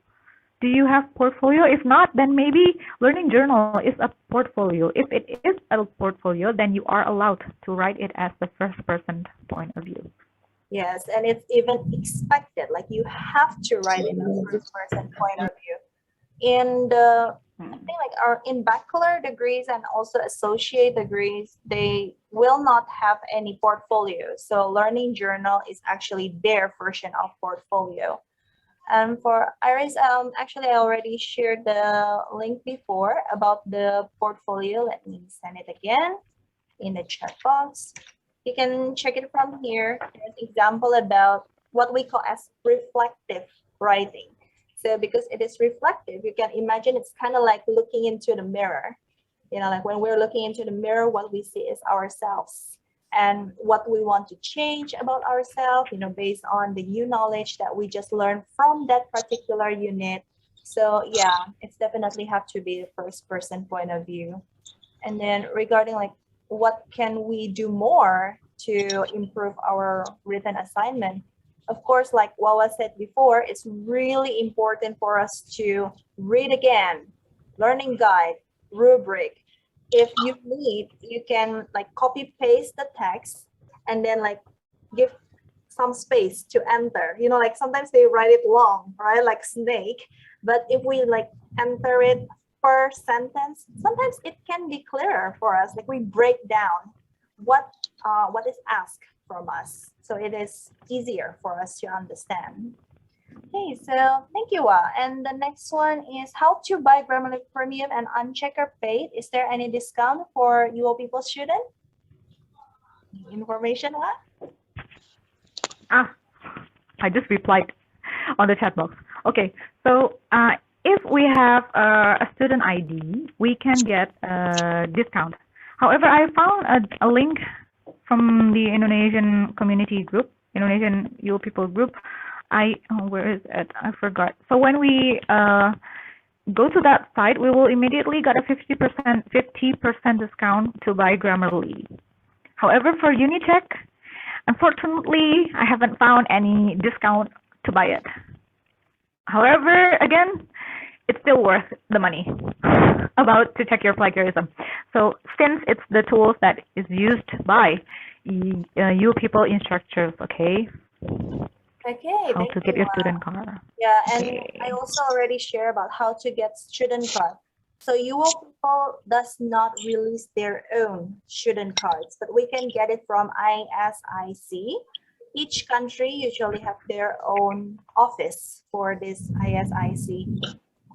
Do you have portfolio? If not, then maybe learning journal is a portfolio. If it is a portfolio, then you are allowed to write it as the first person point of view. Yes, and it's even expected, like you have to write in a first person point of view. In the, I think like in bachelor degrees and also associate degrees, they will not have any portfolio. So learning journal is actually their version of portfolio. And for Iris, actually I already shared the link before about the portfolio. Let me send it again in the chat box. You can check it from here. There's an example about what we call as reflective writing. So because it is reflective, you can imagine it's kind of like looking into the mirror. You know, like when we're looking into the mirror, what we see is ourselves and what we want to change about ourselves, you know, based on the new knowledge that we just learned from that particular unit. So yeah, it's definitely have to be the first person point of view. And then regarding like what can we do more to improve our written assignment? Of course, like Wawa said before, it's really important for us to read again, learning guide, rubric. If you need, you can like copy paste the text and then like give some space to enter. You know, like sometimes they write it long, right? Like snake. But if we like enter it per sentence, sometimes it can be clearer for us. Like we break down what is asked from us. So it is easier for us to understand. Okay, so thank you, Wa. And the next one is how to buy Grammarly Premium and Unchecker paid. Is there any discount for UoPeople student? Information, Wa? I just replied on the chat box. Okay, so if we have a student ID, we can get a discount. However, I found a link from the Indonesian community group, Indonesian UoPeople group. Where is it? I forgot. So when we go to that site, we will immediately get a 50% discount to buy Grammarly. However, for UniCheck, unfortunately, I haven't found any discount to buy it. However, again, it's still worth the money to check your plagiarism. So since it's the tools that is used by UoPeople instructors, okay? Okay. How to get your student card. Yeah, and okay. I also already share about how to get student card. So UoPeople does not release their own student cards, but we can get it from ISIC. Each country usually have their own office for this ISIC.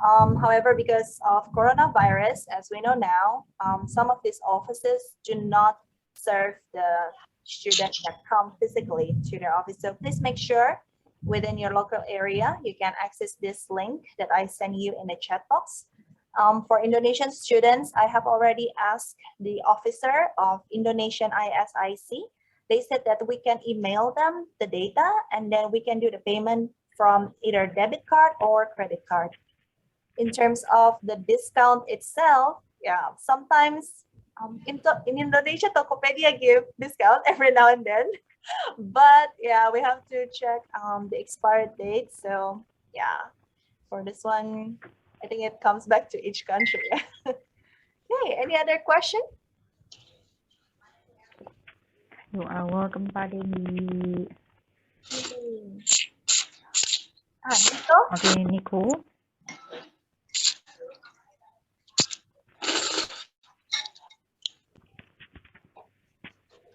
However, because of coronavirus, as we know now, some of these offices do not serve the students that come physically to their office. So please make sure within your local area, you can access this link that I send you in the chat box. For Indonesian students, I have already asked the officer of Indonesian ISIC. They said that we can email them the data and then we can do the payment from either debit card or credit card. In terms of the discount itself, yeah, sometimes in Indonesia, Tokopedia give discount every now and then. But yeah, we have to check the expiry date. So yeah, for this one, I think it comes back to each country. Okay, any other question? You are welcome, Bagi. Nico? Okay, Nico.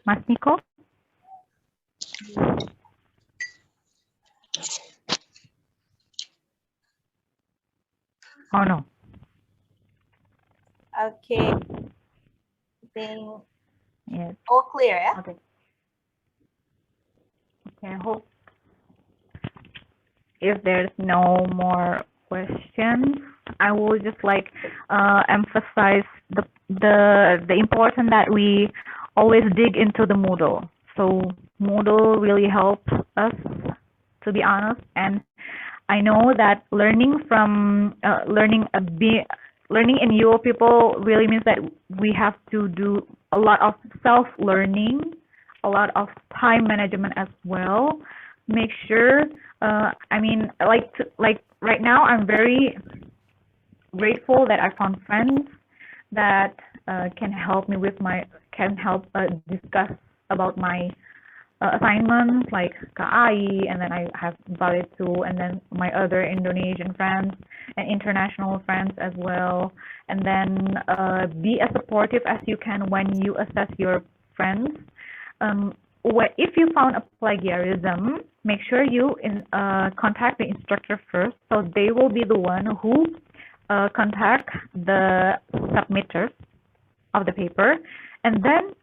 Mas Nico? Oh no. Okay. I think Yes. all clear, yeah? Okay. Okay. I hope if there's no more questions, I will just like emphasize the importance that we always dig into the Moodle. So Moodle really helps us, to be honest, and I know that learning from learning in UoPeople really means that we have to do a lot of self-learning, a lot of time management as well. Make sure, I mean, like right now, I'm very grateful that I found friends that can help me with discuss about my assignments, like KAI, and then I have Vale too, and then my other Indonesian friends and international friends as well. And then be as supportive as you can when you assess your friends. If you found a plagiarism, make sure you contact the instructor first, so they will be the one who contact the submitters of the paper. And then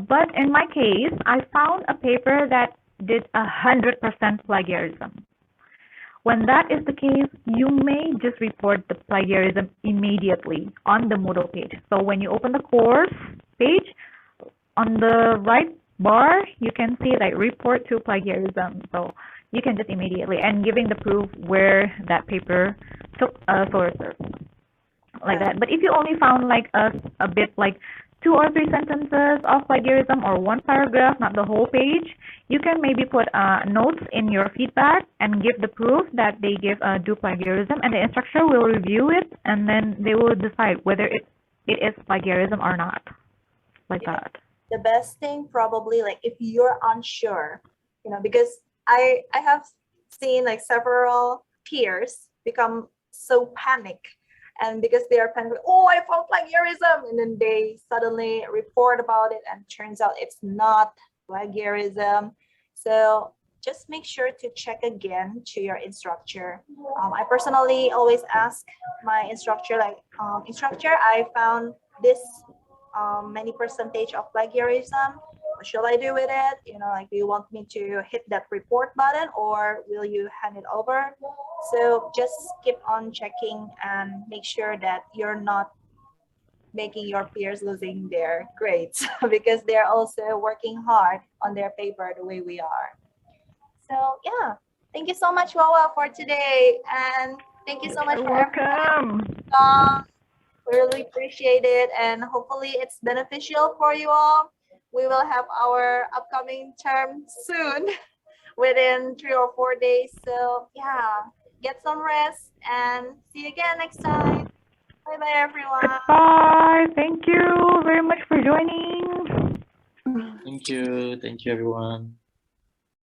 but in my case, I found a paper that did 100% plagiarism. When that is the case, you may just report the plagiarism immediately on the Moodle page. So when you open the course page, on the right bar, you can see like report to plagiarism. So you can just immediately, and giving the proof where that paper took sources, like that. But if you only found like a bit like 2 or 3 sentences of plagiarism or 1 paragraph, not the whole page, you can maybe put notes in your feedback and give the proof that they do plagiarism, and the instructor will review it, and then they will decide whether it is plagiarism or not, like that. The best thing probably, like if you're unsure, because I have seen like several peers become so panicked. And because they are panicked, oh, I found plagiarism, and then they suddenly report about it, and turns out it's not plagiarism. So just make sure to check again to your instructor. I personally always ask my instructor, like, instructor, I found this many percentage of plagiarism. What shall I do with it? Like, do you want me to hit that report button, or will you hand it over? So just keep on checking and make sure that you're not making your peers losing their grades because they're also working hard on their paper the way we are. So yeah, thank you so much, Wawa, for today, and thank you so much for welcome. We really appreciate it, and hopefully it's beneficial for you all. We will have our upcoming term soon, within 3 or 4 days. So yeah, get some rest and see you again next time. Bye bye, everyone. Bye. Thank you very much for joining. Thank you. Thank you, everyone.